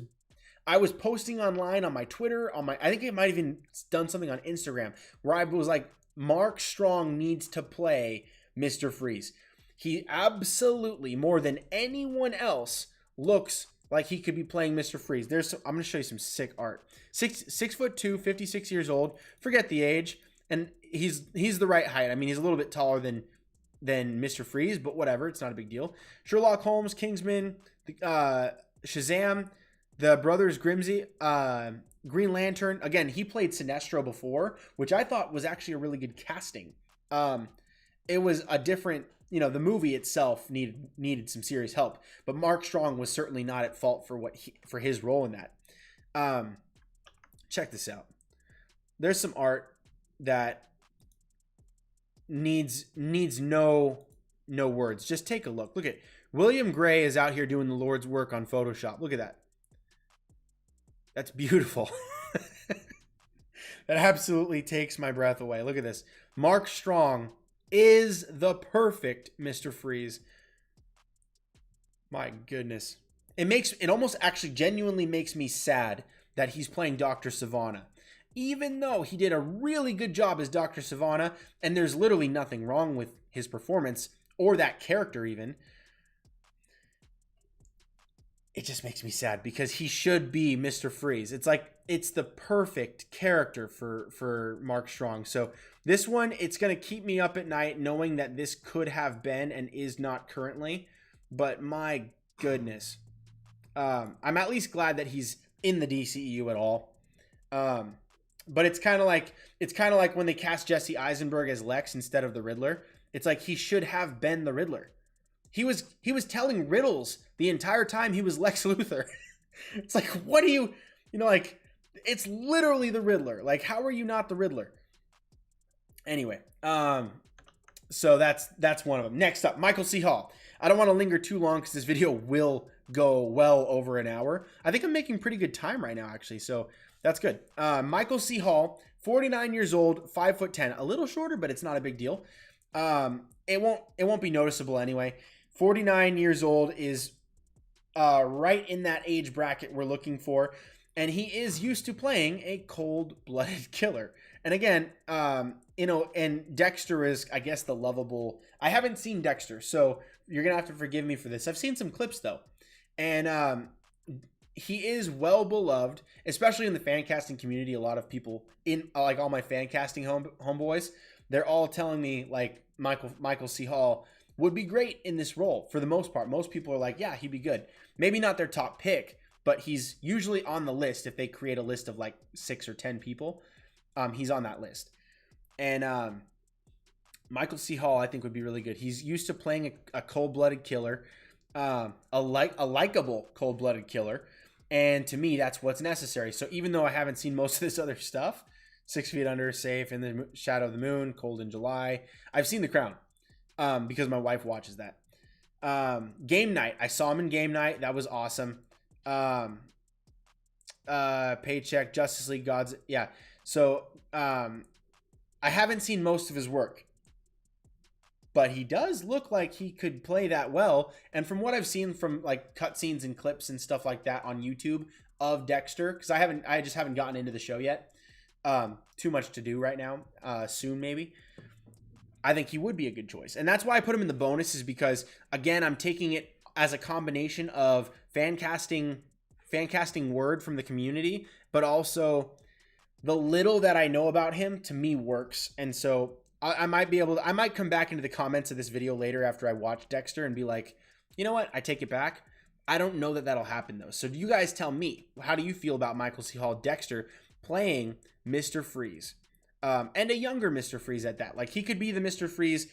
posting online on my Twitter, I think I might have even done something on Instagram where I was like, Mark Strong needs to play Mr. Freeze. He absolutely, more than anyone else, looks like he could be playing Mr. Freeze. I'm going to show you some sick art. 6'2", 56 years old. Forget the age. And he's the right height. I mean, he's a little bit taller than Mr. Freeze, but whatever. It's not a big deal. Sherlock Holmes, Kingsman, Shazam, the Brothers Grimsby, Green Lantern. Again, he played Sinestro before, which I thought was actually a really good casting. It was a different, the movie itself needed some serious help, but Mark Strong was certainly not at fault for his role in that. Check this out. There's some art that needs no words. Just take a look. Look at William Gray is out here doing the Lord's work on Photoshop. Look at that. That's beautiful. That absolutely takes my breath away. Look at this. Mark Strong is the perfect Mr. Freeze. My goodness. It almost actually genuinely makes me sad that he's playing Dr. Sivana. Even though he did a really good job as Dr. Sivana, and there's literally nothing wrong with his performance or that character even, it just makes me sad because he should be Mr. Freeze. It's like, it's the perfect character for Mark Strong. So this one, it's going to keep me up at night knowing that this could have been and is not currently. But my goodness. I'm at least glad that he's in the DCEU at all. But it's kind of like when they cast Jesse Eisenberg as Lex instead of the Riddler. It's like he should have been the Riddler. He was telling riddles the entire time he was Lex Luthor. It's like, what do you like, it's literally the Riddler. Like, how are you not the Riddler? Anyway, so that's one of them. Next up, Michael C. Hall. I don't want to linger too long because this video will go well over an hour. I think I'm making pretty good time right now, actually, so that's good. Michael C. Hall, 49 years old, 5'10", a little shorter, but it's not a big deal. It won't be noticeable anyway. 49 years old is right in that age bracket we're looking for, and he is used to playing a cold-blooded killer. And again, and Dexter is, I guess, the lovable. I haven't seen Dexter, so you're gonna have to forgive me for this. I've seen some clips though, and he is well beloved, especially in the fan casting community. A lot of people in like all my fan casting homeboys, they're all telling me like Michael C. Hall would be great in this role for the most part. Most people are like, yeah, he'd be good. Maybe not their top pick, but he's usually on the list. If they create a list of like 6 or 10 people, he's on that list. And Michael C. Hall, I think, would be really good. He's used to playing a cold-blooded killer, a likable cold-blooded killer, and to me, that's what's necessary. So even though I haven't seen most of this other stuff, 6 Feet Under, Safe, In the Shadow of the Moon, Cold in July, I've seen The Crown because my wife watches that. Game Night, I saw him in Game Night. That was awesome. Paycheck, Justice League, Gods. Yeah. So I haven't seen most of his work, but he does look like he could play that well. And from what I've seen from like cutscenes and clips and stuff like that on YouTube of Dexter, because I just haven't gotten into the show yet. Too much to do right now. Soon maybe. I think he would be a good choice. And that's why I put him in the bonus, is because, again, I'm taking it as a combination of fan casting word from the community, but also the little that I know about him, to me, works. And so I might come back into the comments of this video later after I watch Dexter and be like, you know what? I take it back. I don't know that that'll happen, though. So you guys tell me, how do you feel about Michael C. Hall Dexter playing Mr. Freeze? And a younger Mr. Freeze at that. Like, he could be the Mr. Freeze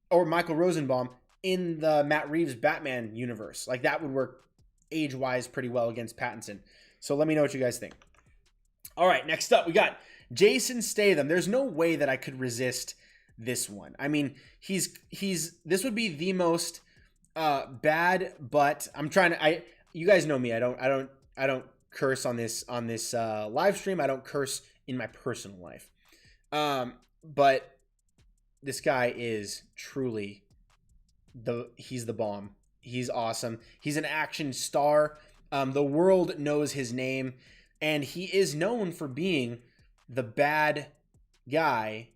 or Michael Rosenbaum in the Matt Reeves Batman universe. Like, that would work age-wise pretty well against Pattinson. So let me know what you guys think. All right, next up, we got Jason Statham. There's no way that I could resist this one. I mean, this would be the most bad, but I'm trying to, you guys know me. I don't curse on this live stream. I don't curse in my personal life. But this guy is truly he's the bomb. He's awesome. He's an action star. The world knows his name, and he is known for being the bad guy.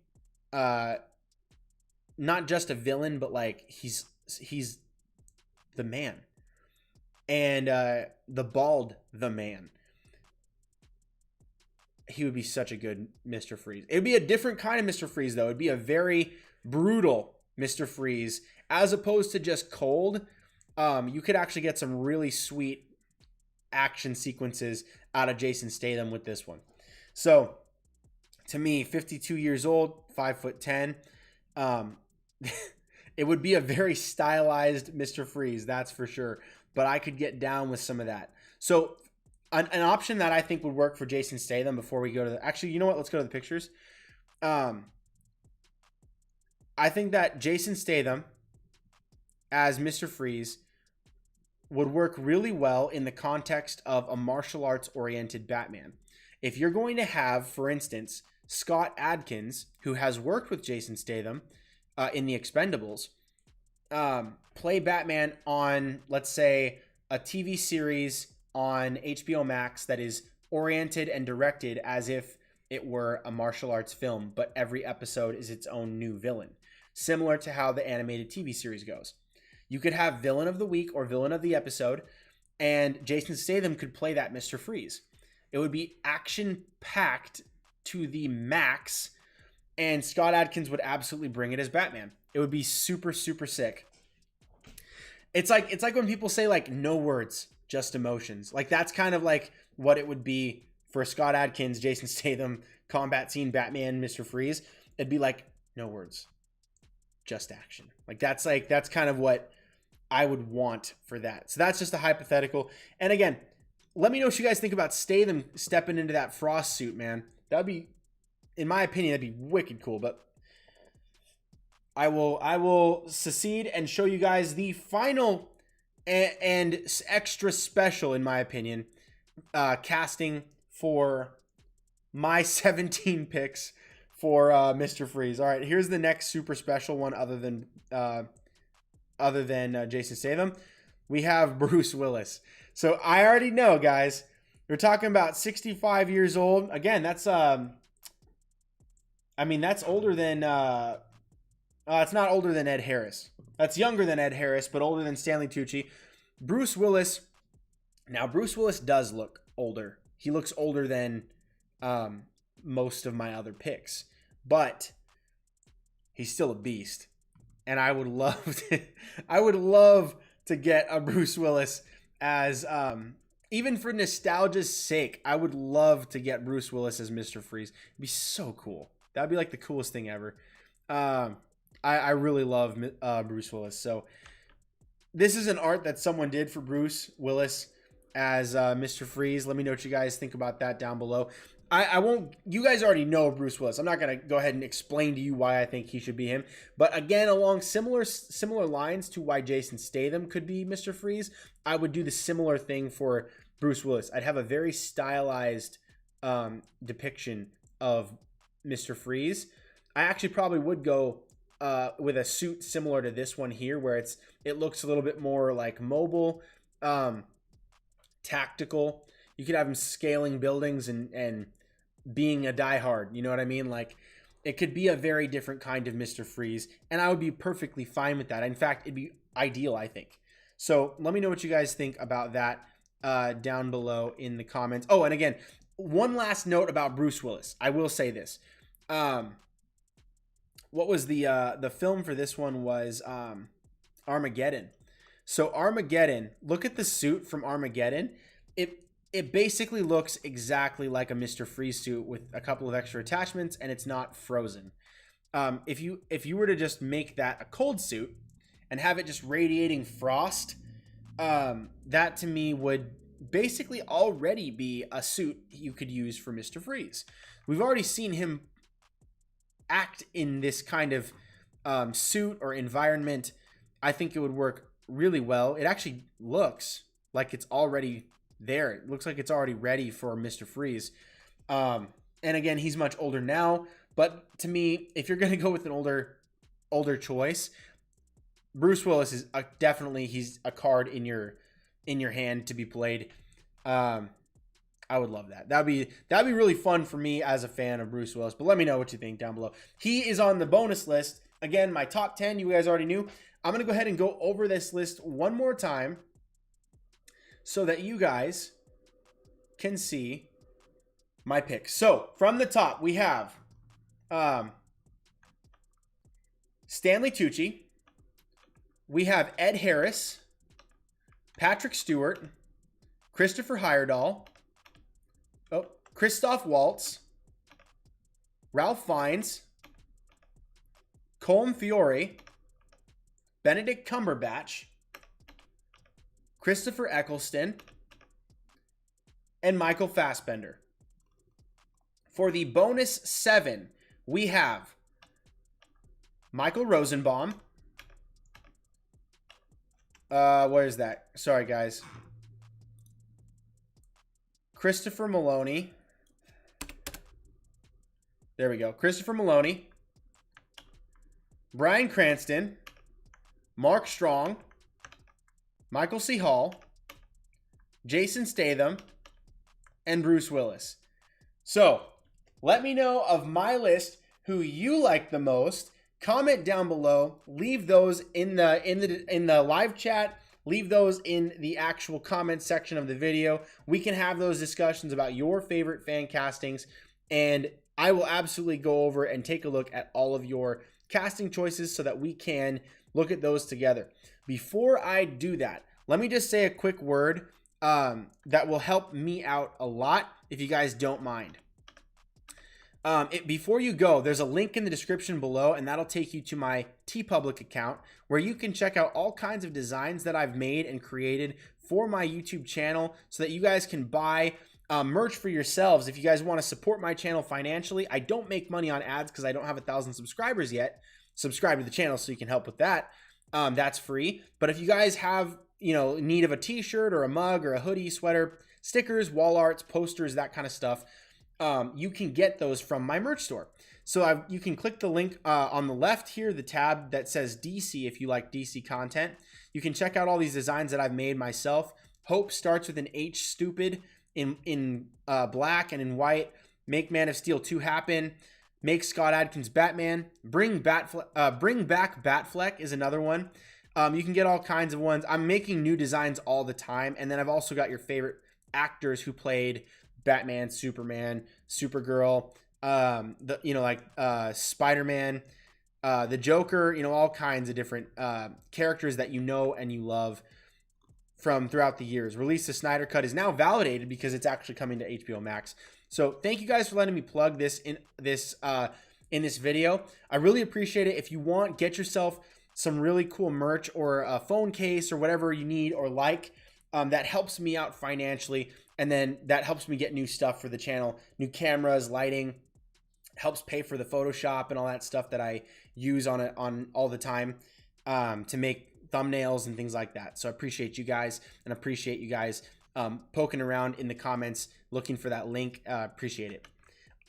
Not just a villain, but like he's the man. And the bald the man. He would be such a good Mr. Freeze. It would be a different kind of Mr. Freeze, though. It would be a very brutal Mr. Freeze, as opposed to just cold. You could actually get some really sweet action sequences out of Jason Statham with this one. So, to me, 52 years old, 5'10". It would be a very stylized Mr. Freeze, that's for sure. But I could get down with some of that. So, an option that I think would work for Jason Statham before we go to the... Actually, you know what? Let's go to the pictures. I think that Jason Statham as Mr. Freeze would work really well in the context of a martial arts-oriented Batman. If you're going to have, for instance, Scott Adkins, who has worked with Jason Statham in The Expendables, play Batman on, let's say, a TV series on HBO Max that is oriented and directed as if it were a martial arts film, but every episode is its own new villain, similar to how the animated TV series goes. You could have Villain of the Week or Villain of the Episode, and Jason Statham could play that Mr. Freeze. It would be action-packed to the max, and Scott Adkins would absolutely bring it as Batman. It would be super, super sick. It's like when people say, like, no words, just emotions. Like, that's kind of like what it would be for Scott Adkins, Jason Statham, combat scene, Batman, Mr. Freeze. It'd be like, no words, just action. That's kind of what I would want for that. So that's just a hypothetical. And again, let me know what you guys think about Statham stepping into that Frost suit, man. That'd be, in my opinion, that'd be wicked cool. But I will secede and show you guys the final and extra special, in my opinion, casting for my 17 picks for Mr. Freeze. All right, here's the next super special one other than Jason Statham. We have Bruce Willis. So I already know, guys, we're talking about 65 years old. Again, that's that's older than it's not older than Ed Harris. That's younger than Ed Harris, but older than Stanley Tucci. Bruce Willis. Now, Bruce Willis does look older. He looks older than most of my other picks, but he's still a beast. And I would love to get a Bruce Willis as even for nostalgia's sake. I would love to get Bruce Willis as Mr. Freeze. It'd be so cool. That would be like the coolest thing ever. I really love Bruce Willis. So this is an art that someone did for Bruce Willis as Mr. Freeze. Let me know what you guys think about that down below. I won't, you guys already know Bruce Willis. I'm not going to go ahead and explain to you why I think he should be him. But again, along similar lines to why Jason Statham could be Mr. Freeze, I would do the similar thing for Bruce Willis. I'd have a very stylized depiction of Mr. Freeze. I actually probably would go with a suit similar to this one here, where it looks a little bit more like mobile, tactical. You could have him scaling buildings and being a diehard, you know what I mean? Like, it could be a very different kind of Mr. Freeze, and I would be perfectly fine with that. In fact, it'd be ideal, I think. So let me know what you guys think about that down below in the comments. Oh, and again, one last note about Bruce Willis. I will say this. What was the film for this one was Armageddon. So Armageddon, look at the suit from Armageddon. It basically looks exactly like a Mr. Freeze suit with a couple of extra attachments, and it's not frozen. If you were to just make that a cold suit and have it just radiating frost, that to me would basically already be a suit you could use for Mr. Freeze. We've already seen him act in this kind of suit or environment. I think it would work really well. It actually looks like it's already there. It looks like it's already ready for Mr. Freeze. And again, he's much older now, but to me, if you're going to go with an older choice, Bruce Willis is definitely, he's a card in your hand to be played. I would love that. That'd be really fun for me as a fan of Bruce Willis. But let me know what you think down below. He is on the bonus list. Again, my top 10, you guys already knew. I'm going to go ahead and go over this list one more time so that you guys can see my picks. So, from the top, we have Stanley Tucci. We have Ed Harris, Patrick Stewart, Christopher Heyerdahl, Christoph Waltz, Ralph Fiennes, Colm Fiore, Benedict Cumberbatch, Christopher Eccleston, and Michael Fassbender. For the bonus 7, we have Michael Rosenbaum. Where is that? Sorry, guys. Christopher Maloney. There we go. Christopher Maloney. Bryan Cranston. Mark Strong. Michael C. Hall. Jason Statham. And Bruce Willis. So, let me know of my list who you like the most. Comment down below. Leave those in the live chat. Leave those in the actual comment section of the video. We can have those discussions about your favorite fan castings, and I will absolutely go over and take a look at all of your casting choices so that we can look at those together. Before I do that, let me just say a quick word that will help me out a lot if you guys don't mind. Before you go, there's a link in the description below, and that'll take you to my TeePublic account where you can check out all kinds of designs that I've made and created for my YouTube channel so that you guys can buy merch for yourselves. If you guys want to support my channel financially, I don't make money on ads because I don't have 1,000 subscribers yet. Subscribe to the channel so you can help with that. That's free. But if you guys have, need of a t-shirt or a mug or a hoodie, sweater, stickers, wall arts, posters, that kind of stuff, you can get those from my merch store. So you can click the link on the left here, the tab that says DC if you like DC content. You can check out all these designs that I've made myself. Hope starts with an H stupid in black and in white. Make Man of Steel 2 happen. Make Scott Adkins Batman. Bring back Batfleck is another one. You can get all kinds of ones. I'm making new designs all the time. And then I've also got your favorite actors who played Batman, Superman, Supergirl, Spider-Man, the Joker, all kinds of different characters that you know and you love from throughout the years. Release the Snyder Cut is now validated because it's actually coming to HBO Max. So thank you guys for letting me plug this in this video. I really appreciate it. If you want, get yourself some really cool merch or a phone case or whatever you need or like. That helps me out financially, and then that helps me get new stuff for the channel, new cameras, lighting, helps pay for the Photoshop and all that stuff that I use on all the time to make thumbnails and things like that. So I appreciate you guys, and appreciate you guys poking around in the comments looking for that link. Appreciate it.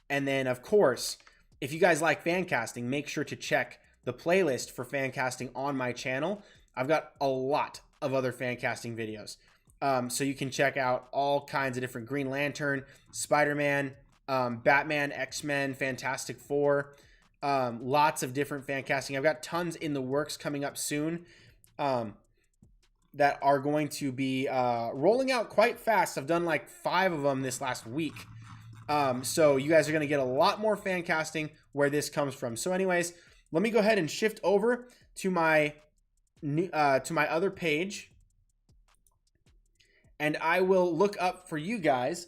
And then, of course, if you guys like fan casting, make sure to check the playlist for fan casting on my channel. I've got a lot of other fan casting videos. So you can check out all kinds of different Green Lantern, Spider-Man, Batman, X-Men, Fantastic Four, lots of different fan casting. I've got tons in the works coming up soon that are going to be rolling out quite fast. I've done like 5 of them this last week. So you guys are going to get a lot more fan casting where this comes from. So anyways, let me go ahead and shift over to my other page, and I will look up for you guys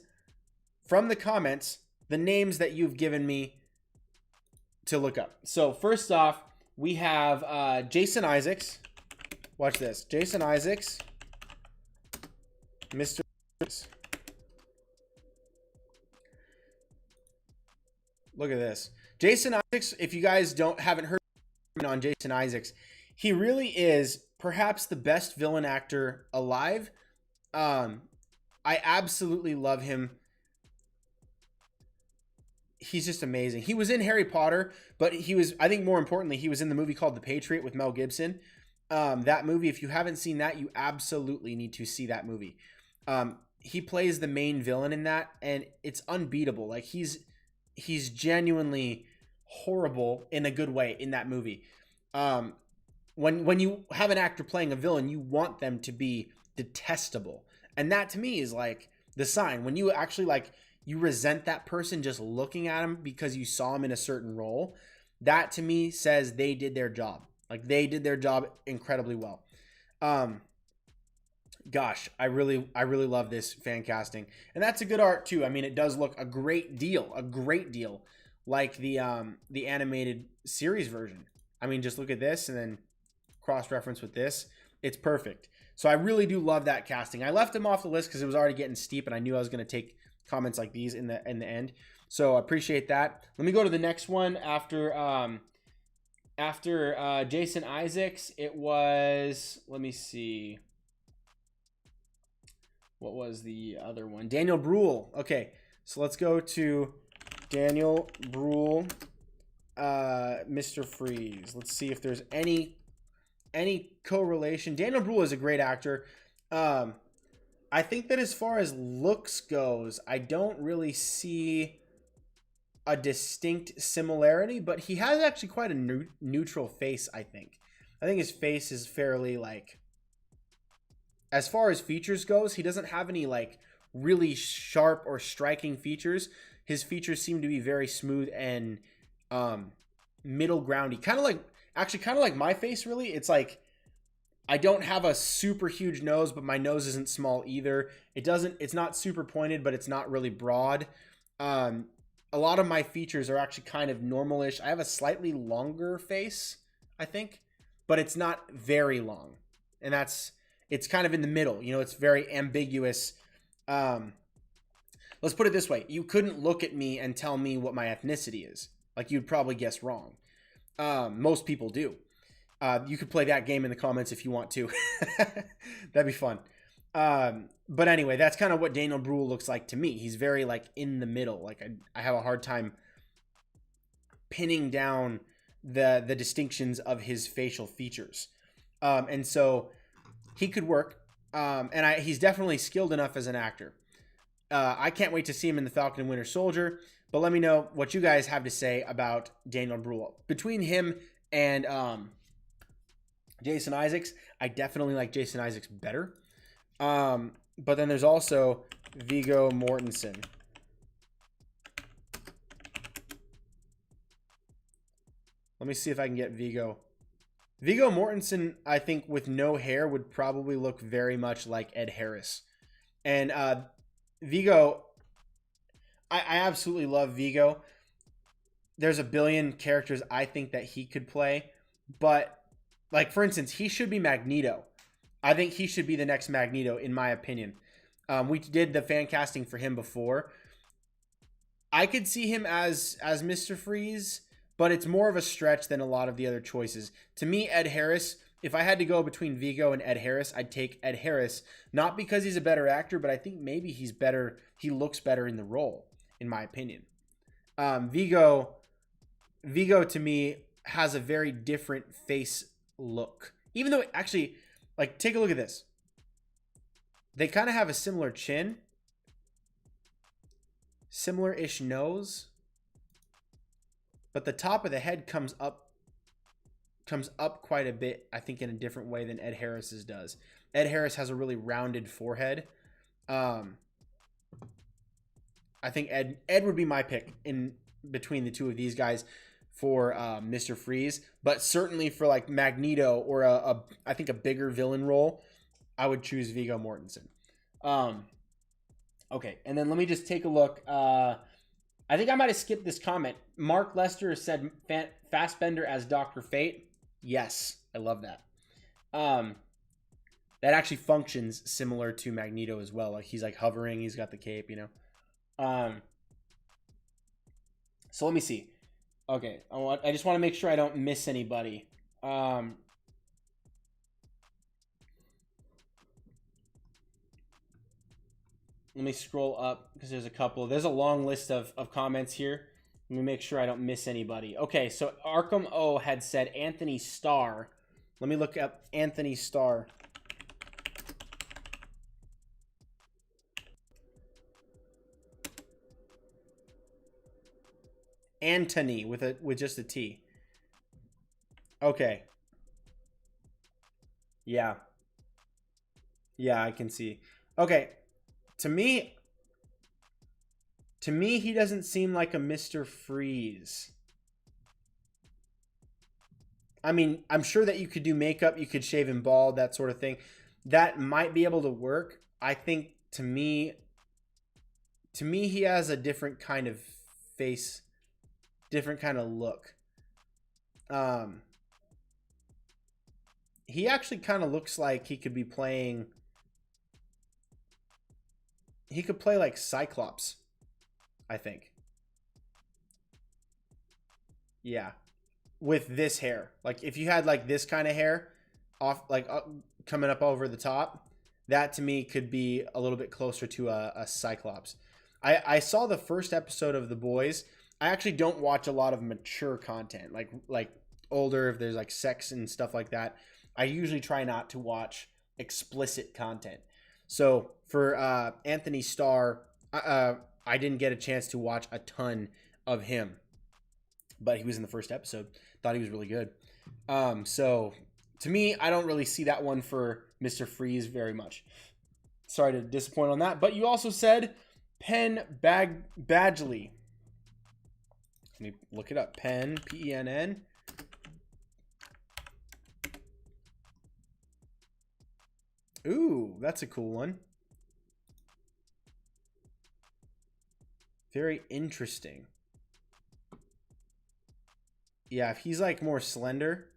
from the comments the names that you've given me to look up. So first off, we have Jason Isaacs. Watch this. Jason Isaacs, Mr. Look at this. Jason Isaacs, if you guys haven't heard on Jason Isaacs, he really is perhaps the best villain actor alive. I absolutely love him. He's just amazing. He was in Harry Potter, but I think more importantly, he was in the movie called The Patriot with Mel Gibson. That movie, if you haven't seen that, you absolutely need to see that movie. He plays the main villain in that, and it's unbeatable. Like he's genuinely horrible in a good way in that movie. When you have an actor playing a villain, you want them to be detestable. And that to me is like the sign. When you actually you resent that person just looking at him because you saw him in a certain role, that to me says they did their job. Like they did their job incredibly well. Gosh, I really love this fan casting. And that's a good art too. I mean, it does look a great deal like the animated series version. I mean, just look at this and then cross-reference with this. It's perfect. So I really do love that casting. I left him off the list because it was already getting steep, and I knew I was going to take comments like these in the end. So I appreciate that. Let me go to the next one after Jason Isaacs. It was, let me see. What was the other one? Daniel Bruhl. Okay, so let's go to Daniel Bruhl, Mr. Freeze. Let's see if there's any correlation. Daniel Bruhl is a great actor. I think that as far as looks goes, I don't really see a distinct similarity, but he has actually quite a neutral face, I think. I think his face is fairly as far as features goes, he doesn't have any really sharp or striking features. His features seem to be very smooth and middle groundy. Kind of like my face, really. It's like I don't have a super huge nose, but my nose isn't small either. It's not super pointed, but it's not really broad. A lot of my features are actually kind of normalish. I have a slightly longer face, I think, but it's not very long. And it's kind of in the middle. You know, it's very ambiguous. Let's put it this way. You couldn't look at me and tell me what my ethnicity is. Like, you'd probably guess wrong. Most people do. You could play that game in the comments if you want to. That'd be fun. But anyway, that's kind of what Daniel Bruhl looks like to me. He's very in the middle. I have a hard time pinning down the distinctions of his facial features. And so he could work. And he's definitely skilled enough as an actor. I can't wait to see him in The Falcon and Winter Soldier. But let me know what you guys have to say about Daniel Bruhl. Between him and Jason Isaacs, I definitely like Jason Isaacs better. But then there's also Viggo Mortensen. Let me see if I can get Viggo. Viggo Mortensen, I think, with no hair would probably look very much like Ed Harris. And Viggo, I absolutely love Viggo. there's a billion characters I think that he could play, but like for instance, he should be Magneto. I think he should be the next Magneto, in my opinion. We did the fan casting for him before. I could see him as Mr. Freeze, but it's more of a stretch than a lot of the other choices. To me, Ed Harris, if I had to go between Vigo and Ed Harris, I'd take Ed Harris, not because he's a better actor, but I think maybe he's better. He looks better in the role, in my opinion. Vigo to me has a very different face look. Even though, actually, like, take a look at this. They kind of have a similar chin. Similar-ish nose. But the top of the head comes up quite a bit, I think, in a different way than Ed Harris's does. Ed Harris has a really rounded forehead. I think Ed would be my pick in between the two of these guys for Mr. Freeze, but certainly for like Magneto or I think a bigger villain role, I would choose Viggo Mortensen. Okay, and then let me just take a look. I think I might have skipped this comment. Mark Lester said Fassbender as Dr. Fate. Yes, I love that. That actually functions similar to Magneto as well. Like he's like hovering, he's got the cape, you know. So let me see. Okay, I just want to make sure I don't miss anybody. Let me scroll up because there's a couple. There's a long list of comments here. Let me make sure I don't miss anybody. Okay, so Arkham O had said Anthony Starr. Let me look up Anthony Starr. Anthony with just a T. Okay. Yeah. Yeah, I can see. Okay. To me, he doesn't seem like a Mr. Freeze. I mean, I'm sure that you could do makeup, you could shave him bald, that sort of thing. That might be able to work. I think to me he has a different kind of face, different kind of look. He actually kind of looks like he could be playing. He could play like Cyclops, I think. Yeah. With this hair. Like if you had like this kind of hair off, like coming up over the top, that to me could be a little bit closer to a Cyclops. I saw the first episode of The Boys. I actually don't watch a lot of mature content, like older, if there's like sex and stuff like that. I usually try not to watch explicit content. So for Anthony Starr, I didn't get a chance to watch a ton of him, but he was in the first episode. Thought he was really good. So to me, I don't really see that one for Mr. Freeze very much. Sorry to disappoint on that. But you also said Penn Badgley. Let me look it up. Penn, Penn. Ooh, that's a cool one. Very interesting. Yeah, if he's like more slender.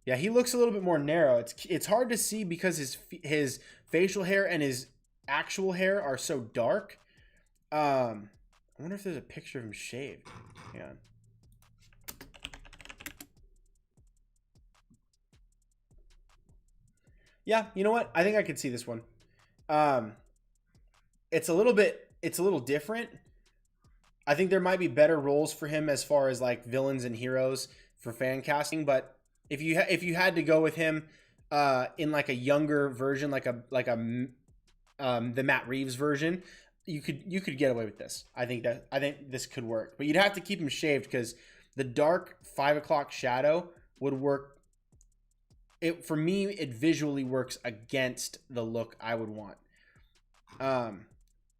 Yeah, he looks a little bit more narrow. It's hard to see because his facial hair and his actual hair are so dark. I wonder if there's a picture of him shaved. Hang on. Yeah, you know what? I think I could see this one. It's a little different. I think there might be better roles for him as far as like villains and heroes for fan casting, but if you had to go with him in like a younger version, like the Matt Reeves version, you could get away with this. I think this could work, but you'd have to keep him shaved because the dark 5 o'clock shadow would work. For me, it visually works against the look I would want.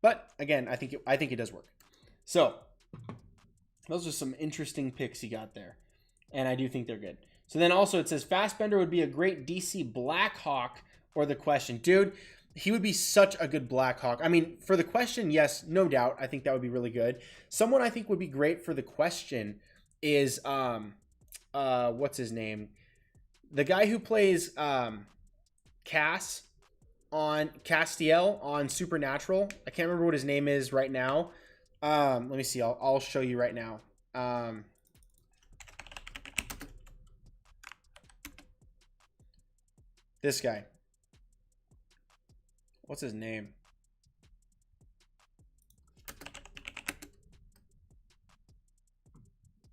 But again, I think it does work. So those are some interesting picks he got there, and I do think they're good. So then also it says Fassbender would be a great DC Blackhawk or the Question, dude. he would be such a good Black Hawk. I mean, for the question, yes, no doubt. I think that would be really good. Someone I think would be great for the question is what's his name? The guy who plays Castiel on Supernatural. I can't remember what his name is right now. Let me see. I'll show you right now. This guy. What's his name?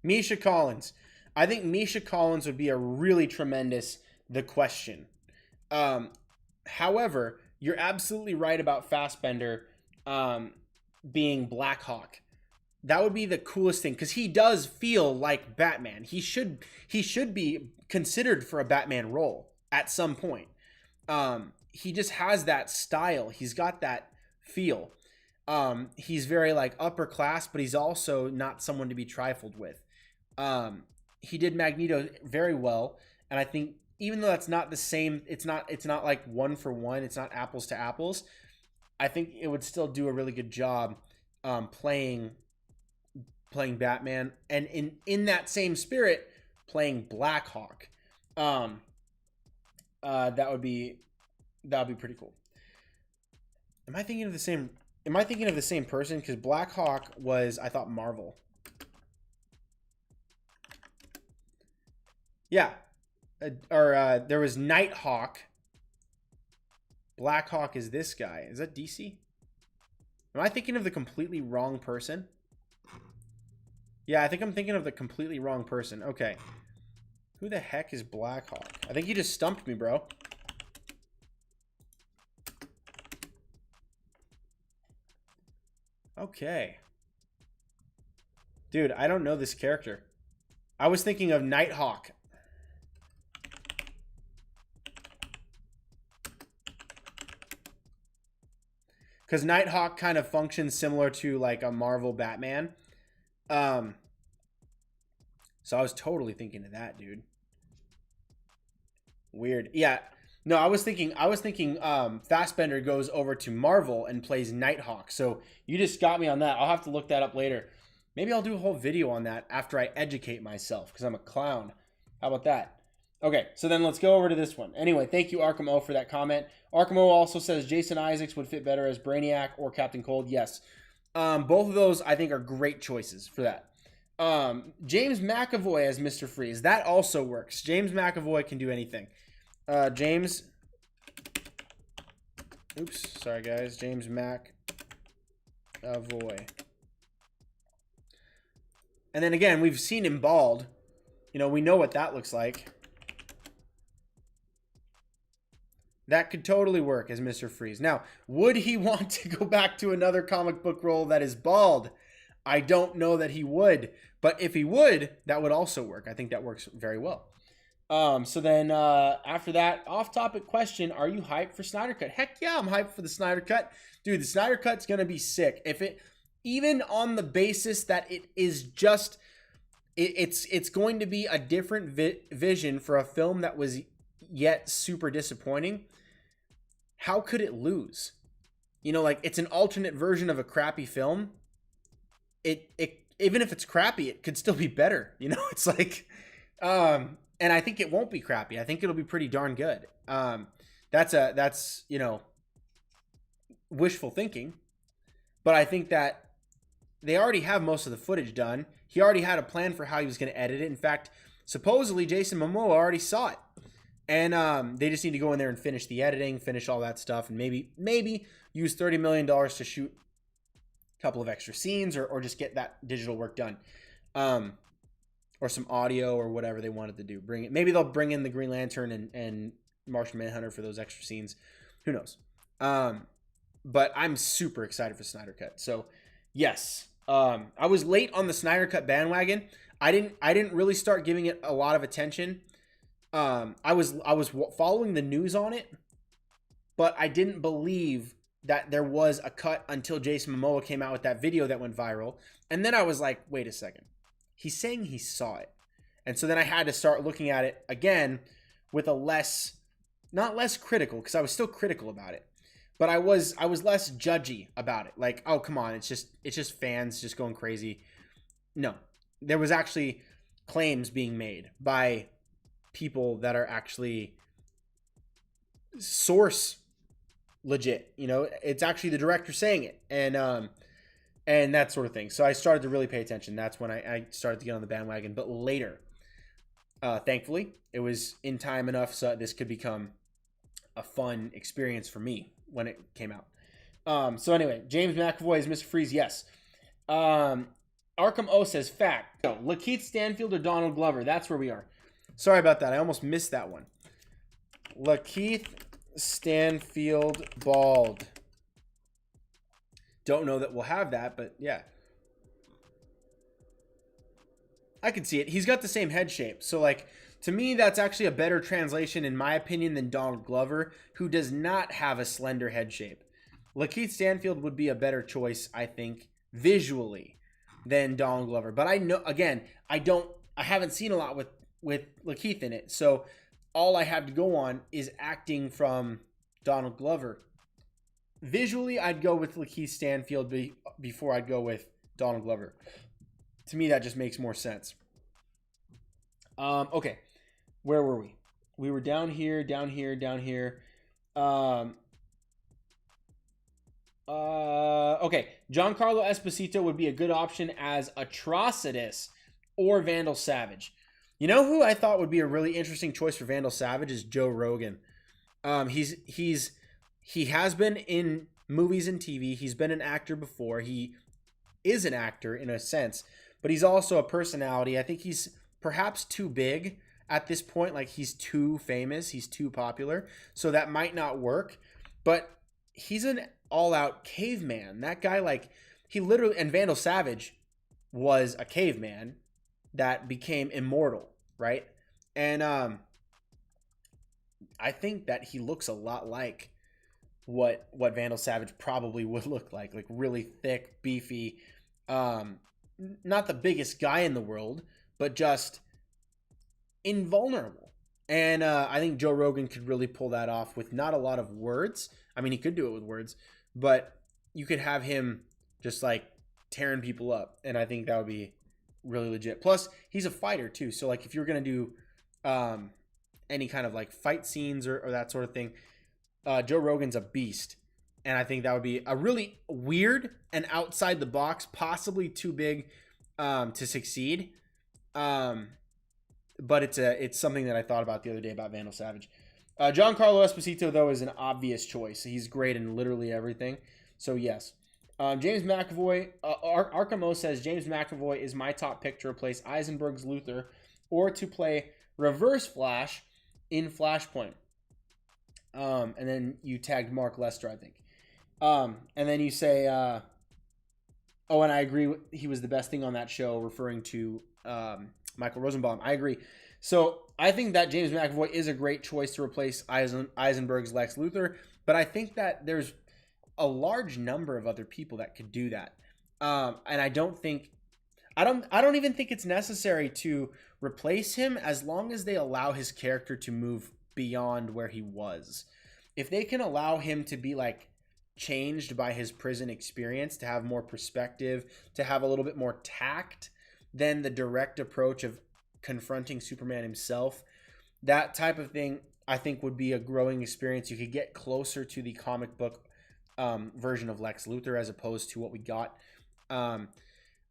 Misha Collins. I think Misha Collins would be a really tremendous The Question. However, you're absolutely right about Fassbender being Black Hawk. That would be the coolest thing because he does feel like Batman. He should be considered for a Batman role at some point. He just has that style. He's got that feel. He's very like upper class, but he's also not someone to be trifled with. He did Magneto very well, and I think even though that's not the same, it's not like one for one. It's not apples to apples. I think it would still do a really good job playing Batman, and in that same spirit, playing Black Hawk. That would be pretty cool. Am I thinking of the same person? Because Black Hawk was, I thought, Marvel. Yeah. There was Nighthawk. Black Hawk is this guy. Is that DC? Am I thinking of the completely wrong person? Yeah, I think I'm thinking of the completely wrong person. Okay. Who the heck is Black Hawk? I think you just stumped me, bro. Okay. Dude, I don't know this character. I was thinking of Nighthawk. Because Nighthawk kind of functions similar to like a Marvel Batman. So I was totally thinking of that, dude. Weird. Yeah. No, I was thinking Fassbender goes over to Marvel and plays Nighthawk. So you just got me on that. I'll have to look that up later. Maybe I'll do a whole video on that after I educate myself because I'm a clown. How about that? Okay, so then let's go over to this one. Anyway, thank you, Arkham O, for that comment. Arkham O also says Jason Isaacs would fit better as Brainiac or Captain Cold. Yes. Both of those, I think, are great choices for that. James McAvoy as Mr. Freeze. That also works. James McAvoy can do anything. James. Oops. Sorry, guys. James McAvoy. And then again, we've seen him bald. You know, we know what that looks like. That could totally work as Mr. Freeze. Now, would he want to go back to another comic book role that is bald? I don't know that he would. But if he would, that would also work. I think that works very well. So then after that, off-topic question, are you hyped for Snyder Cut? Heck yeah, I'm hyped for the Snyder Cut. Dude, the Snyder Cut's going to be sick. Even on the basis that it is just, it's going to be a different vision for a film that was yet super disappointing. How could it lose? You know, like, it's an alternate version of a crappy film. It even if it's crappy, it could still be better. You know, it's like, and I think it won't be crappy. I think it'll be pretty darn good. That's you know, wishful thinking, but I think that they already have most of the footage done. He already had a plan for how he was going to edit it. In fact, supposedly Jason Momoa already saw it. And they just need to go in there and finish the editing, finish all that stuff, and maybe use $30 million to shoot a couple of extra scenes or just get that digital work done. Or some audio or whatever they wanted to do. Maybe they'll bring in the Green Lantern and Martian Manhunter for those extra scenes. Who knows? But I'm super excited for Snyder Cut. So, yes. I was late on the Snyder Cut bandwagon. I didn't really start giving it a lot of attention. I was following the news on it, but I didn't believe that there was a cut until Jason Momoa came out with that video that went viral. And then I was like, wait a second. He's saying he saw it. And so then I had to start looking at it again with a not less critical, because I was still critical about it, but I was less judgy about it. Like, oh, come on, it's just fans just going crazy. No, there was actually claims being made by people that are actually source legit. You know, it's actually the director saying it, and that sort of thing. So I started to really pay attention. That's when I started to get on the bandwagon. But later, thankfully, it was in time enough so this could become a fun experience for me when it came out. So anyway, James McAvoy is Mr. Freeze. Yes. Arkham O says, fact. No, Lakeith Stanfield or Donald Glover. That's where we are. Sorry about that. I almost missed that one. Lakeith Stanfield bald. Don't know that we'll have that, but yeah. I can see it. He's got the same head shape. So, like, to me, that's actually a better translation, in my opinion, than Donald Glover, who does not have a slender head shape. Lakeith Stanfield would be a better choice, I think, visually, than Donald Glover. But I know, again, I haven't seen a lot with Lakeith in it. So all I have to go on is acting from Donald Glover. Visually, I'd go with Lakeith Stanfield before I'd go with Donald Glover. To me, that just makes more sense. Okay, where were we? We were down here. Okay, Giancarlo Esposito would be a good option as Atrocitus or Vandal Savage. You know who I thought would be a really interesting choice for Vandal Savage is Joe Rogan. He has been in movies and TV. He's been an actor before. He is an actor in a sense, but he's also a personality. I think he's perhaps too big at this point. Like, he's too famous. He's too popular. So that might not work. But he's an all-out caveman. That guy, like, he literally... And Vandal Savage was a caveman that became immortal, right? And I think that he looks a lot like what Vandal Savage probably would look like really thick, beefy, not the biggest guy in the world, but just invulnerable. And I think Joe Rogan could really pull that off with not a lot of words. I mean, he could do it with words, but you could have him just like tearing people up, and I think that would be really legit. Plus, he's a fighter too, so like if you're gonna do any kind of like fight scenes or that sort of thing, Joe Rogan's a beast, and I think that would be a really weird and outside the box, possibly too big to succeed. But it's something that I thought about the other day about Vandal Savage. Giancarlo Esposito, though, is an obvious choice. He's great in literally everything. So, yes. James McAvoy, Arkamo says, James McAvoy is my top pick to replace Eisenberg's Luthor or to play Reverse Flash in Flashpoint. And then you tagged Mark Lester, I think. And then you say, and I agree, he was the best thing on that show, referring to Michael Rosenbaum. I agree. So I think that James McAvoy is a great choice to replace Eisenberg's Lex Luthor, but I think that there's a large number of other people that could do that. And I don't even think it's necessary to replace him as long as they allow his character to move beyond where he was. If they can allow him to be like changed by his prison experience, to have more perspective, to have a little bit more tact than the direct approach of confronting Superman himself, that type of thing I think would be a growing experience. You could get closer to the comic book version of Lex Luthor as opposed to what we got. I'm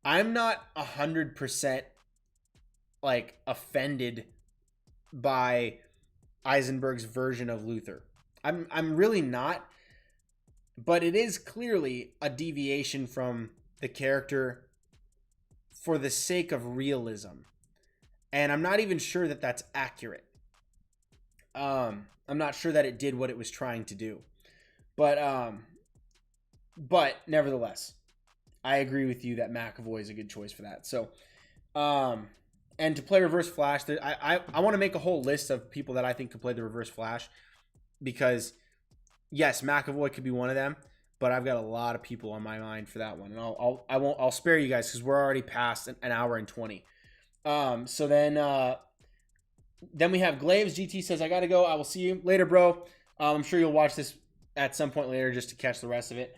not 100% like offended by Eisenberg's version of Luthor. I'm really not, but it is clearly a deviation from the character for the sake of realism. And I'm not even sure that that's accurate. I'm not sure that it did what it was trying to do. But nevertheless, I agree with you that McAvoy is a good choice for that. So, and to play Reverse Flash, I want to make a whole list of people that I think could play the Reverse Flash, because yes, McAvoy could be one of them, but I've got a lot of people on my mind for that one, and I'll spare you guys because we're already past an hour and 20. So then we have Glaves. GT says, I gotta go. I will see you later, bro. I'm sure you'll watch this at some point later just to catch the rest of it.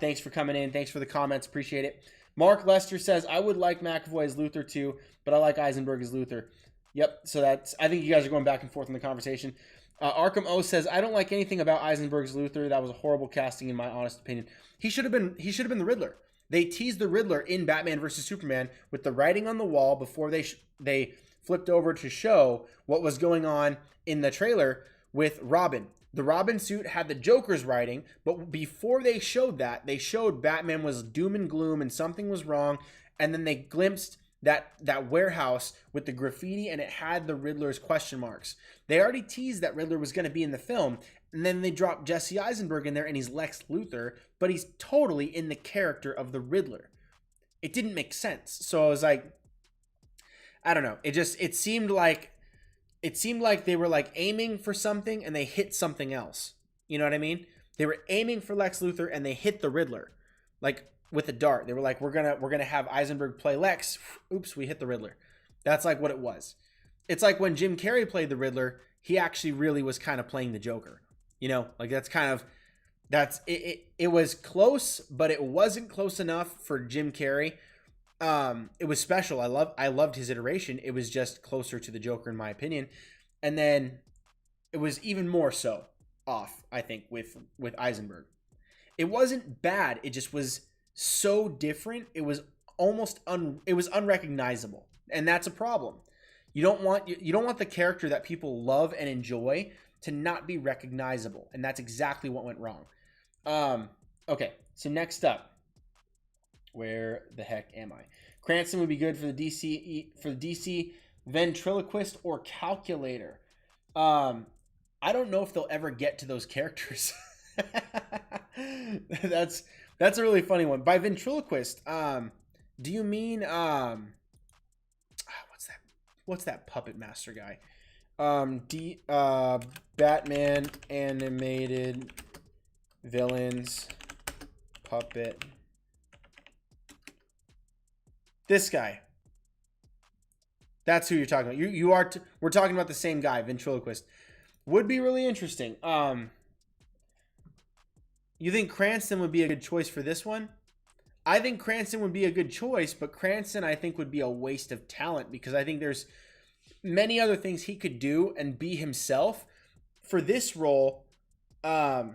Thanks for coming in. Thanks for the comments. Appreciate it. Mark Lester says, I would like McAvoy as Luther too, but I like Eisenberg as Luther. Yep, so that's, I think you guys are going back and forth in the conversation. Arkham O says, I don't like anything about Eisenberg's Luther. That was a horrible casting in my honest opinion. He should have been the Riddler. They teased the Riddler in Batman vs. Superman with the writing on the wall before they flipped over to show what was going on in the trailer with Robin. The Robin suit had the Joker's writing, but before they showed that, they showed Batman was doom and gloom and something was wrong, and then they glimpsed that warehouse with the graffiti and it had the Riddler's question marks. They already teased that Riddler was going to be in the film, and then they dropped Jesse Eisenberg in there and he's Lex Luthor, but he's totally in the character of the Riddler. It didn't make sense. So I was like, I don't know. It seemed like they were like aiming for something and they hit something else. You know what I mean? They were aiming for Lex Luthor and they hit the Riddler. Like with a dart. They were like, we're gonna have Eisenberg play Lex. Oops, we hit the Riddler. That's like what it was. It's like when Jim Carrey played the Riddler, he actually really was kind of playing the Joker. You know, like it was close, but it wasn't close enough for Jim Carrey. It was special. I loved his iteration. It was just closer to the Joker in my opinion. And then it was even more so off, I think, with Eisenberg. It wasn't bad. It just was so different. It was it was unrecognizable. And that's a problem. You don't want the character that people love and enjoy to not be recognizable. And that's exactly what went wrong. Okay, so next up, where the heck am I? Cranston would be good for the DC ventriloquist or calculator. I don't know if they'll ever get to those characters. That's a really funny one. By ventriloquist, do you mean what's that puppet master guy? Batman animated villains puppet. This guy. That's who you're talking about. We're talking about the same guy, ventriloquist. Would be really interesting. You think Cranston would be a good choice for this one? I think Cranston would be a good choice, but Cranston I think would be a waste of talent because I think there's many other things he could do and be himself. For this role, I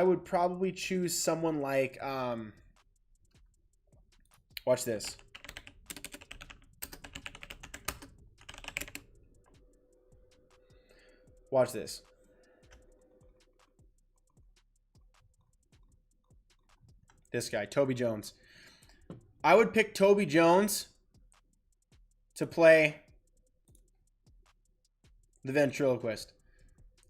would probably choose someone like watch this. Watch this. This guy, Toby Jones. I would pick Toby Jones to play the ventriloquist.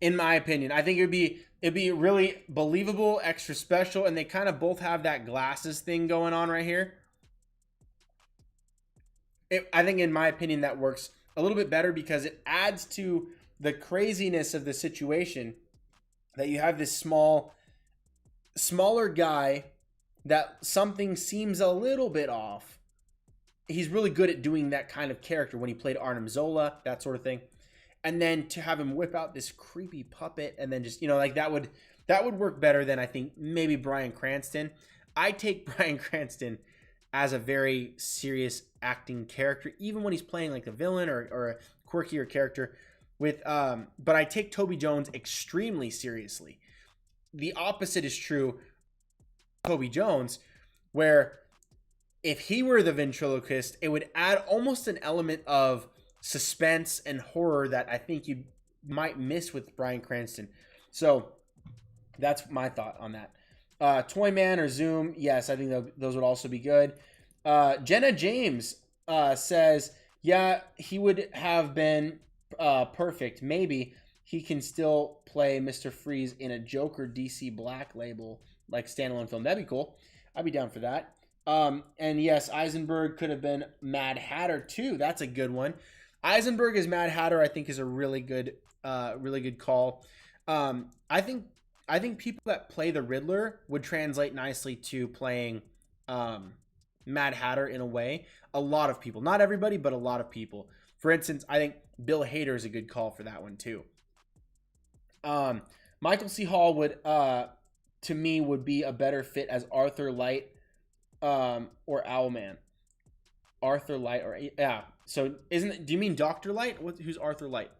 In my opinion, I think it'd be really believable, extra special, and they kind of both have that glasses thing going on right here. I think, in my opinion, that works a little bit better because it adds to the craziness of the situation that you have this smaller guy that something seems a little bit off. He's really good at doing that kind of character when he played Arnim Zola, that sort of thing. And then to have him whip out this creepy puppet and then just, like that would work better than I think maybe Bryan Cranston. I take Bryan Cranston as a very serious acting character, even when he's playing like a villain or a quirkier character but I take Toby Jones extremely seriously. The opposite is true Toby Jones, where if he were the ventriloquist, it would add almost an element of suspense and horror that I think you might miss with Bryan Cranston. So that's my thought on that. Toyman or Zoom, yes, I think those would also be good. Jenna James says, yeah, he would have been perfect. Maybe he can still play Mr. Freeze in a Joker DC Black label like standalone film. That'd be cool. I'd be down for that. And yes, Eisenberg could have been Mad Hatter too. That's a good one. Eisenberg as Mad Hatter, I think, is a really good call. I think people that play the Riddler would translate nicely to playing Mad Hatter in a way. A lot of people, not everybody, but a lot of people. For instance, I think Bill Hader is a good call for that one too. Michael C. Hall would, to me, would be a better fit as Arthur Light, or Owlman. Arthur Light, or yeah. So isn't it, do you mean Dr. Light? Who's Arthur Light?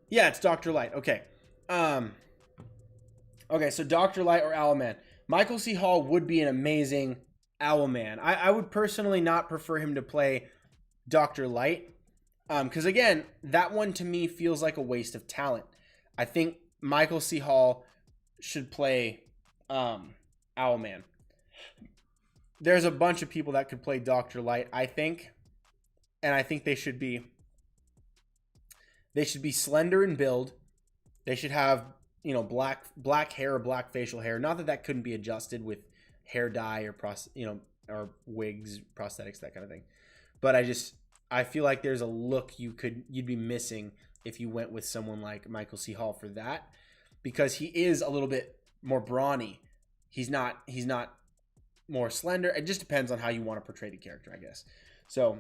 Yeah, it's Dr. Light. Okay. Okay, so Dr. Light or Owlman. Michael C. Hall would be an amazing Owlman. I would personally not prefer him to play Dr. Light. Because again, that one to me feels like a waste of talent. I think Michael C. Hall should play Owlman. There's a bunch of people that could play Dr. Light, I think. And I think they should be slender in build. They should have, you know, black hair or black facial hair. Not that that couldn't be adjusted with hair dye or or wigs, prosthetics, that kind of thing. But I feel like there's a look you'd be missing if you went with someone like Michael C. Hall for that, because he is a little bit more brawny. He's not more slender. It just depends on how you want to portray the character, I guess. So,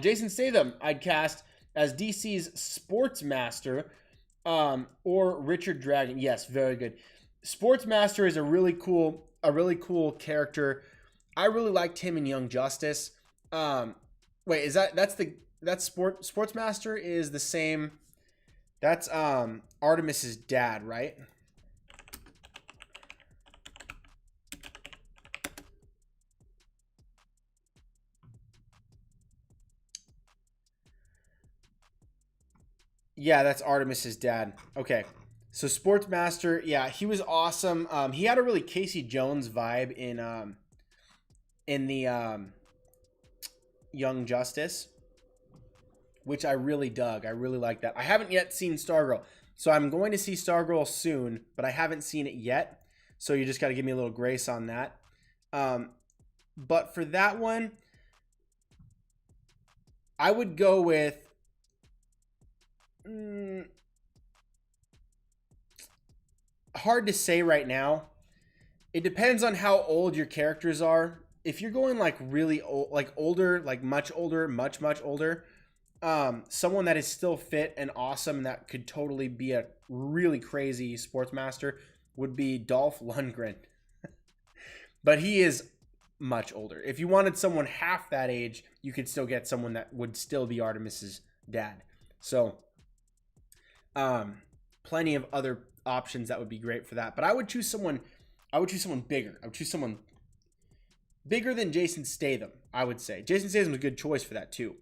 Jason Statham, I'd cast as DC's Sportsmaster, or Richard Dragon. Yes, very good. Sportsmaster is a really cool character. I really liked him in Young Justice. Wait, Sportsmaster is the same? That's Artemis's dad, right? Yeah, that's Artemis's dad. Okay. So Sportsmaster, yeah, he was awesome. He had a really Casey Jones vibe in the Young Justice, which I really dug. I really like that. I haven't yet seen Stargirl, so I'm going to see Stargirl soon, but I haven't seen it yet. So you just got to give me a little grace on that. But for that one, I would go with hard to say right now. It depends on how old your characters are. If you're going like really old, like older, like much older, much older, someone that is still fit and awesome that could totally be a really crazy Sportsmaster would be Dolph Lundgren. But he is much older. If you wanted someone half that age, you could still get someone that would still be Artemis's dad. So, plenty of other options that would be great for that. But I would choose someone bigger. I would choose someone bigger than Jason Statham, I would say. Jason Statham is a good choice for that too.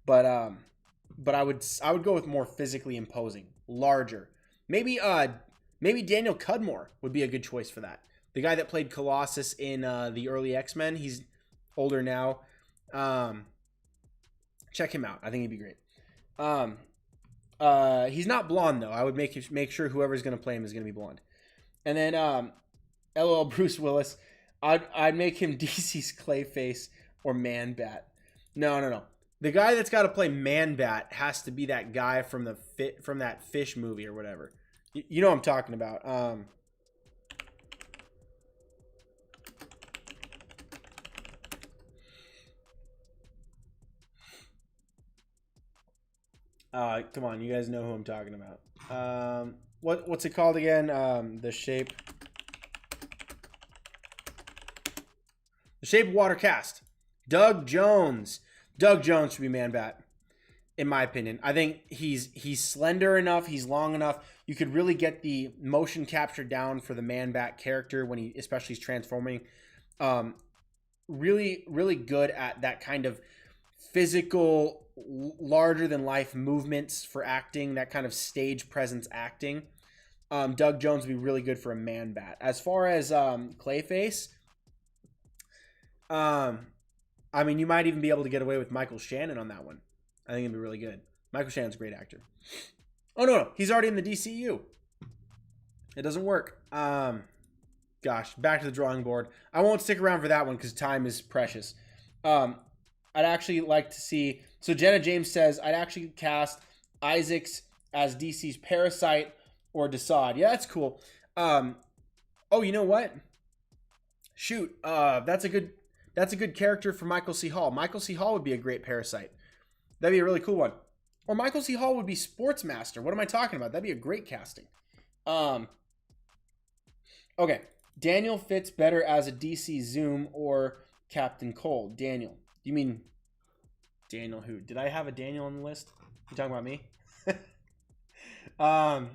But I would go with more physically imposing, larger. Maybe Daniel Cudmore would be a good choice for that. The guy that played Colossus in the early X-Men. He's older now. Check him out. I think he'd be great. He's not blonde though. I would make sure whoever's going to play him is going to be blonde. And then LOL Bruce Willis. I'd make him DC's Clayface or Man-Bat. No. The guy that's got to play Man-Bat has to be that guy from that Fish movie or whatever. You know what I'm talking about. Come on, you guys know who I'm talking about. What's it called again? The Shape of Water cast. Doug Jones. Doug Jones should be Man-Bat, in my opinion. I think he's slender enough. He's long enough. You could really get the motion capture down for the Man-Bat character when he, especially, is transforming. Really, really good at that kind of physical, larger than life movements for acting. That kind of stage presence acting. Doug Jones would be really good for a Man-Bat. As far as Clayface. I mean, you might even be able to get away with Michael Shannon on that one. I think it'd be really good. Michael Shannon's a great actor. Oh, no. He's already in the DCU. It doesn't work. Gosh, back to the drawing board. I won't stick around for that one because time is precious. I'd actually like to see... So Jenna James says, I'd actually cast Isaacs as DC's Parasite or Desaad. Yeah, that's cool. Oh, you know what? Shoot. That's a good... That's a good character for Michael C. Hall. Michael C. Hall would be a great Parasite. That'd be a really cool one. Or Michael C. Hall would be Sportsmaster. What am I talking about? That'd be a great casting. Okay. Daniel fits better as a DC Zoom or Captain Cold. Daniel. You mean Daniel who? Did I have a Daniel on the list? You talking about me? I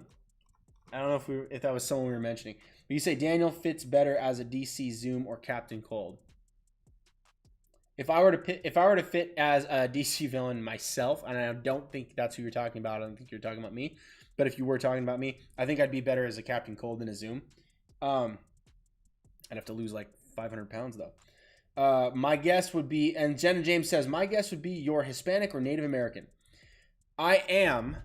don't know if that was someone we were mentioning. But you say Daniel fits better as a DC Zoom or Captain Cold. If I were to fit as a DC villain myself, and I don't think that's who you're talking about. I don't think you're talking about me. But if you were talking about me, I think I'd be better as a Captain Cold than a Zoom. I'd have to lose like 500 pounds though. My guess would be, and Jenna James says, my guess would be you're Hispanic or Native American. I am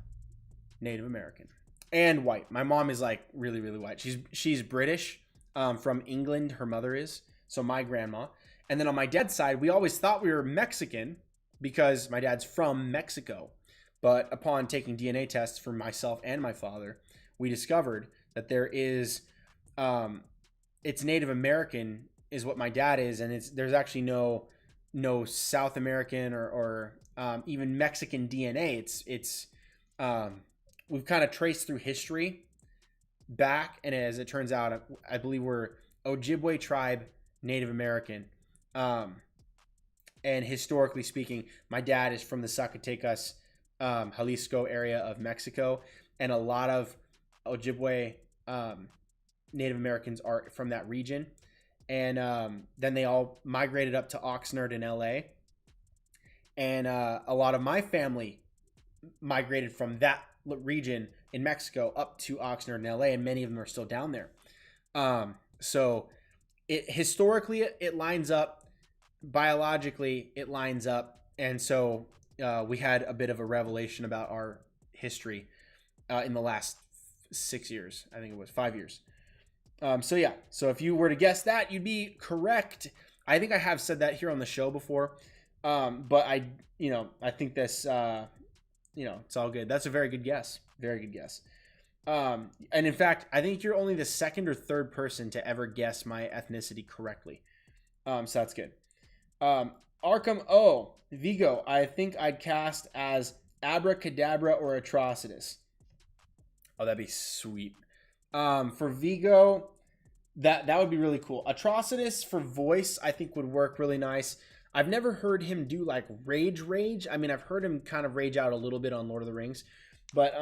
Native American and white. My mom is like really, really white. She's British, from England. Her mother is. So my grandma. And then on my dad's side, we always thought we were Mexican because my dad's from Mexico. But upon taking DNA tests for myself and my father, we discovered that there is, it's Native American is what my dad is, and there's actually no South American or even Mexican DNA. It's we've kind of traced through history back, and as it turns out, I believe we're Ojibwe tribe Native American. And historically speaking, my dad is from the Zacatecas, Jalisco area of Mexico, and a lot of Ojibwe Native Americans are from that region. And then they all migrated up to Oxnard in LA. And a lot of my family migrated from that region in Mexico up to Oxnard in LA, and many of them are still down there. So historically it lines up. Biologically, it lines up, and so we had a bit of a revelation about our history in the last 6 years. I think it was 5 years. So yeah, so if you were to guess that, you'd be correct. I think I have said that here on the show before, but I think this, it's all good. That's a very good guess. Very good guess. And in fact, I think you're only the second or third person to ever guess my ethnicity correctly. So that's good. Arkham O. Vigo, I think I'd cast as Abracadabra or Atrocitus. Oh, that'd be sweet. For Vigo, that would be really cool. Atrocitus for voice, I think would work really nice. I've never heard him do like rage. I mean, I've heard him kind of rage out a little bit on Lord of the Rings, but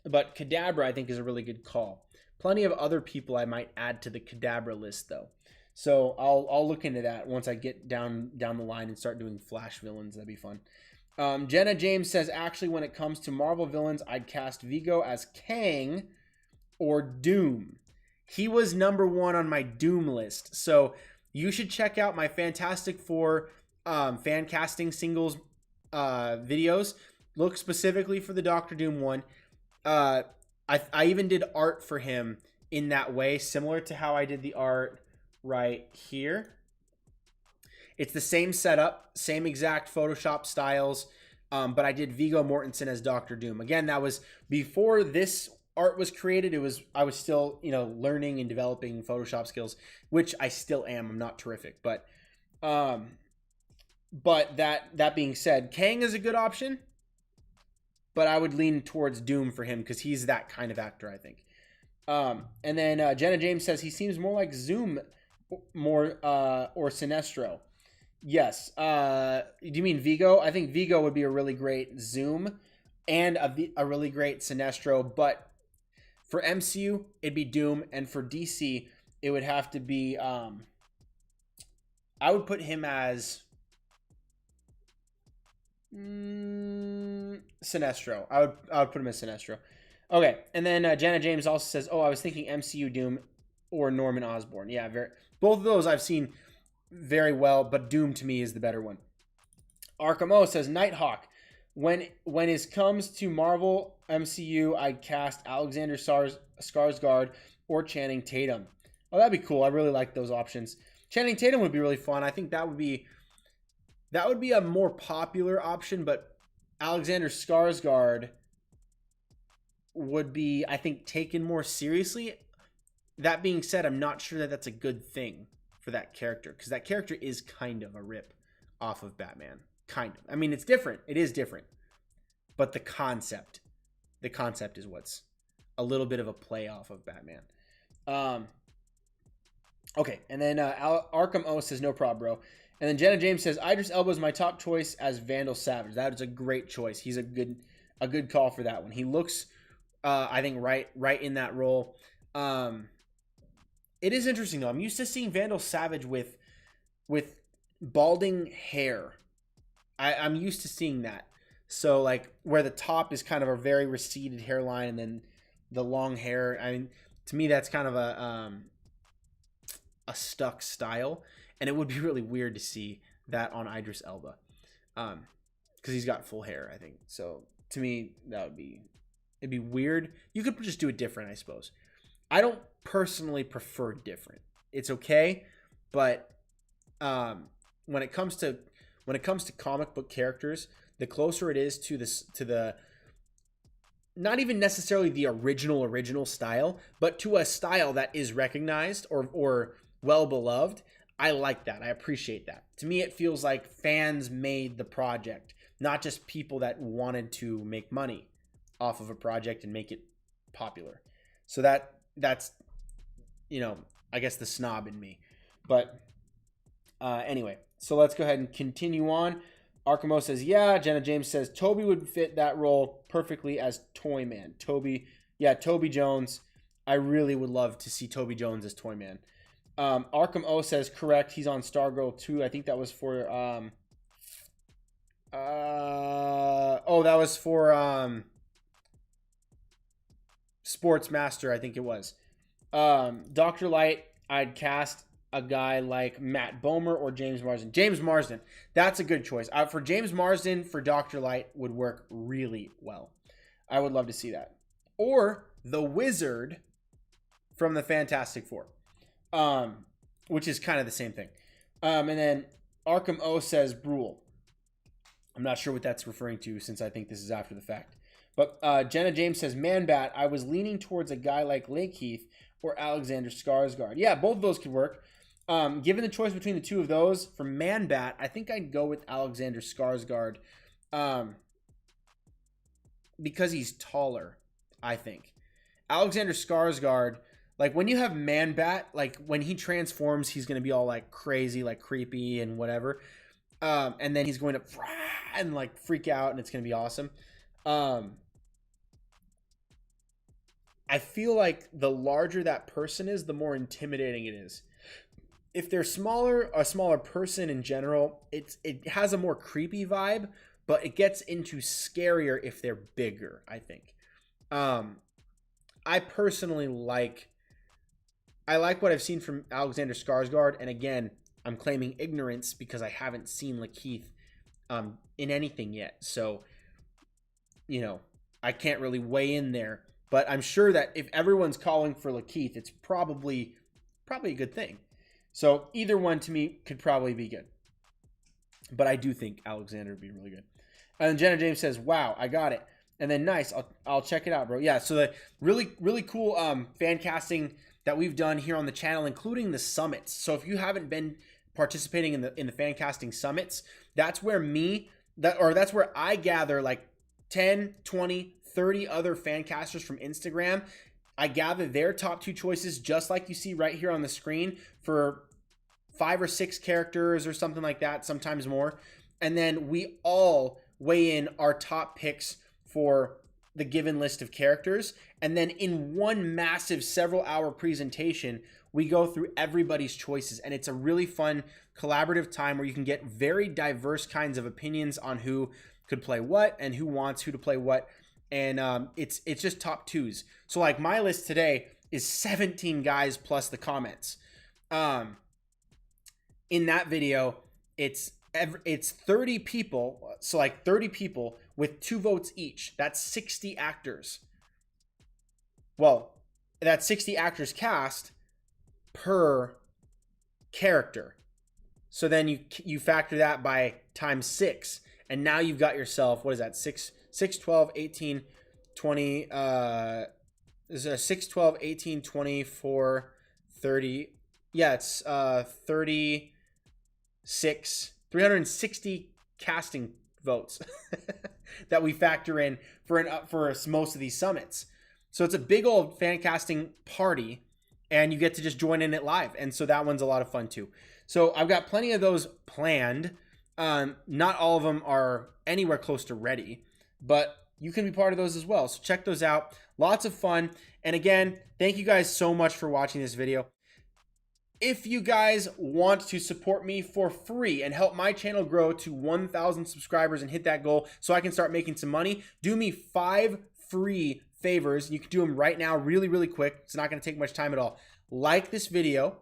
Kadabra I think is a really good call. Plenty of other people I might add to the Kadabra list though. So I'll look into that once I get down the line and start doing Flash villains. That'd be fun. Jenna James says, actually, when it comes to Marvel villains, I'd cast Vigo as Kang or Doom. He was number 1 on my Doom list. So you should check out my Fantastic Four fan casting singles videos. Look specifically for the Doctor Doom one. I even did art for him in that way, similar to how I did the art right here. It's the same setup, same exact Photoshop styles, but I did Viggo Mortensen as Doctor Doom. Again, that was before this art was created. I was still, learning and developing Photoshop skills, which I still am. I'm not terrific, but that being said, Kang is a good option, but I would lean towards Doom for him because he's that kind of actor, I think. And then Jenna James says he seems more like Zoom or Sinestro. Yes. Do you mean Vigo? I think Vigo would be a really great Zoom and a really great Sinestro, but for MCU, it'd be Doom, and for DC, it would have to be, I would put him as Sinestro. I would put him as Sinestro. Okay, and then Jenna James also says, I was thinking MCU Doom or Norman Osborn. Yeah, both of those I've seen very well, but Doom to me is the better one. Arkham O says, Nighthawk. When it comes to Marvel MCU, I'd cast Alexander Skarsgård or Channing Tatum. Oh, that'd be cool. I really like those options. Channing Tatum would be really fun. I think that would be a more popular option, but Alexander Skarsgård would be, I think, taken more seriously. That being said, I'm not sure that that's a good thing for that character, because that character is kind of a rip off of Batman. Kind of. I mean, it's different. It is different. But the concept is what's a little bit of a play off of Batman. Okay, and then Arkham O says, no problem, bro. And then Jenna James says, Idris Elba is my top choice as Vandal Savage. That is a great choice. He's a good call for that one. He looks, I think, right in that role. It is interesting, though. I'm used to seeing Vandal Savage with balding hair. I'm used to seeing that. So, like, where the top is kind of a very receded hairline and then the long hair. I mean, to me, that's kind of a stuck style. And it would be really weird to see that on Idris Elba. Because he's got full hair, I think. So, to me, it'd be weird. You could just do it different, I suppose. I don't personally prefer different. It's okay, but when it comes to comic book characters, the closer it is to the not even necessarily the original style, but to a style that is recognized or well beloved, I like that. I appreciate that. To me, it feels like fans made the project, not just people that wanted to make money off of a project and make it popular. So that's, you know, I guess the snob in me. But anyway, so let's go ahead and continue on. Arkamo says, yeah. Jenna James says, Toby would fit that role perfectly as Toyman. Toby Jones. I really would love to see Toby Jones as Toyman. Arkham O says, correct. He's on Stargirl 2. I think that was for, that was for, Sportsmaster, I think it was. Dr. Light, I'd cast a guy like Matt Bomer or James Marsden. James Marsden, that's a good choice. For James Marsden, for Dr. Light would work really well. I would love to see that. Or the Wizard from the Fantastic Four, which is kind of the same thing. And then Arkham O says Brule. I'm not sure what that's referring to since I think this is after the fact. But Jenna James says, Man-Bat, I was leaning towards a guy like Lakeith or Alexander Skarsgård. Yeah, both of those could work. Given the choice between the two of those, for Man-Bat, I think I'd go with Alexander Skarsgård because he's taller, I think. Alexander Skarsgård, like when you have Man-Bat, like when he transforms, he's going to be all like crazy, like creepy and whatever. And then he's going to and like freak out and it's going to be awesome. I feel like the larger that person is, the more intimidating it is. If they're smaller, a smaller person in general, it has a more creepy vibe, but it gets into scarier if they're bigger, I think. I personally like what I've seen from Alexander Skarsgård, and again, I'm claiming ignorance because I haven't seen Lakeith in anything yet. So, you know, I can't really weigh in there. But I'm sure that if everyone's calling for Lakeith, it's probably a good thing. So either one to me could probably be good. But I do think Alexander would be really good. And then Jenna James says, wow, I got it. And then nice, I'll check it out, bro. Yeah, so the really cool fan casting that we've done here on the channel, including the summits. So if you haven't been participating in the fan casting summits, that's where I gather like 10, 20, 30 other fan casters from Instagram. I gather their top two choices, just like you see right here on the screen, for 5 or 6 characters or something like that, sometimes more. And then we all weigh in our top picks for the given list of characters. And then in one massive several-hour presentation, we go through everybody's choices. And it's a really fun collaborative time where you can get very diverse kinds of opinions on who could play what and who wants who to play what. And it's just top twos. So like my list today is 17 guys plus the comments. In that video, it's 30 people. So like 30 people with 2 votes each. That's 60 actors. Well, that's 60 actors cast per character. So then you factor that by times 6. And now you've got yourself, what is that? 6, 12, 18, 20, is 6, 12, 18, 24, 30. Yeah, it's 360 casting votes that we factor in for most of these summits. So it's a big old fan casting party, and you get to just join in it live. And so that one's a lot of fun too. So I've got plenty of those planned. Not all of them are anywhere close to ready, but you can be part of those as well. So check those out. Lots of fun. And again, thank you guys so much for watching this video. If you guys want to support me for free and help my channel grow to 1,000 subscribers and hit that goal so I can start making some money, do me 5 free favors. You can do them right now really, really quick. It's not going to take much time at all. Like this video,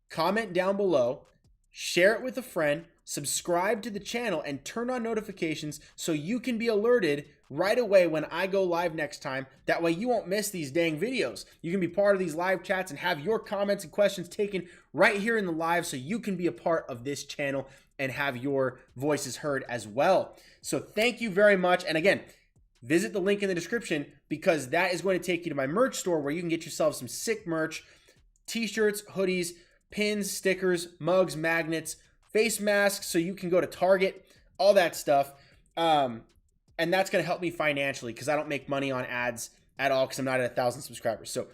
comment down below, share it with a friend, subscribe to the channel, and turn on notifications so you can be alerted right away when I go live next time. That way you won't miss these dang videos. You can be part of these live chats and have your comments and questions taken right here in the live so you can be a part of this channel and have your voices heard as well. So thank you very much. And again, visit the link in the description because that is going to take you to my merch store where you can get yourself some sick merch, t-shirts, hoodies, pins, stickers, mugs, magnets, face masks so you can go to Target, all that stuff. And that's going to help me financially because I don't make money on ads at all because I'm not at 1,000 subscribers. So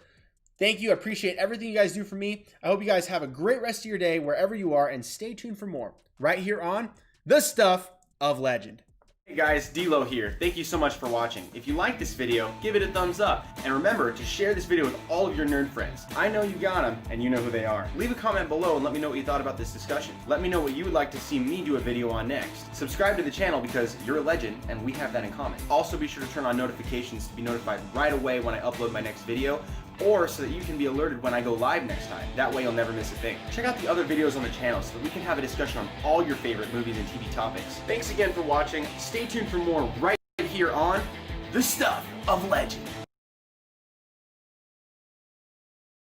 thank you. I appreciate everything you guys do for me. I hope you guys have a great rest of your day wherever you are, and stay tuned for more right here on The Stuff of Legend. Hey guys, Dceu here. Thank you so much for watching. If you like this video, give it a thumbs up. And remember to share this video with all of your nerd friends. I know you got them, and you know who they are. Leave a comment below and let me know what you thought about this discussion. Let me know what you would like to see me do a video on next. Subscribe to the channel because you're a legend, and we have that in common. Also be sure to turn on notifications to be notified right away when I upload my next video, or so that you can be alerted when I go live next time. That way you'll never miss a thing. Check out the other videos on the channel so that we can have a discussion on all your favorite movies and TV topics. Thanks again for watching. Stay tuned for more right here on The Stuff of Legend.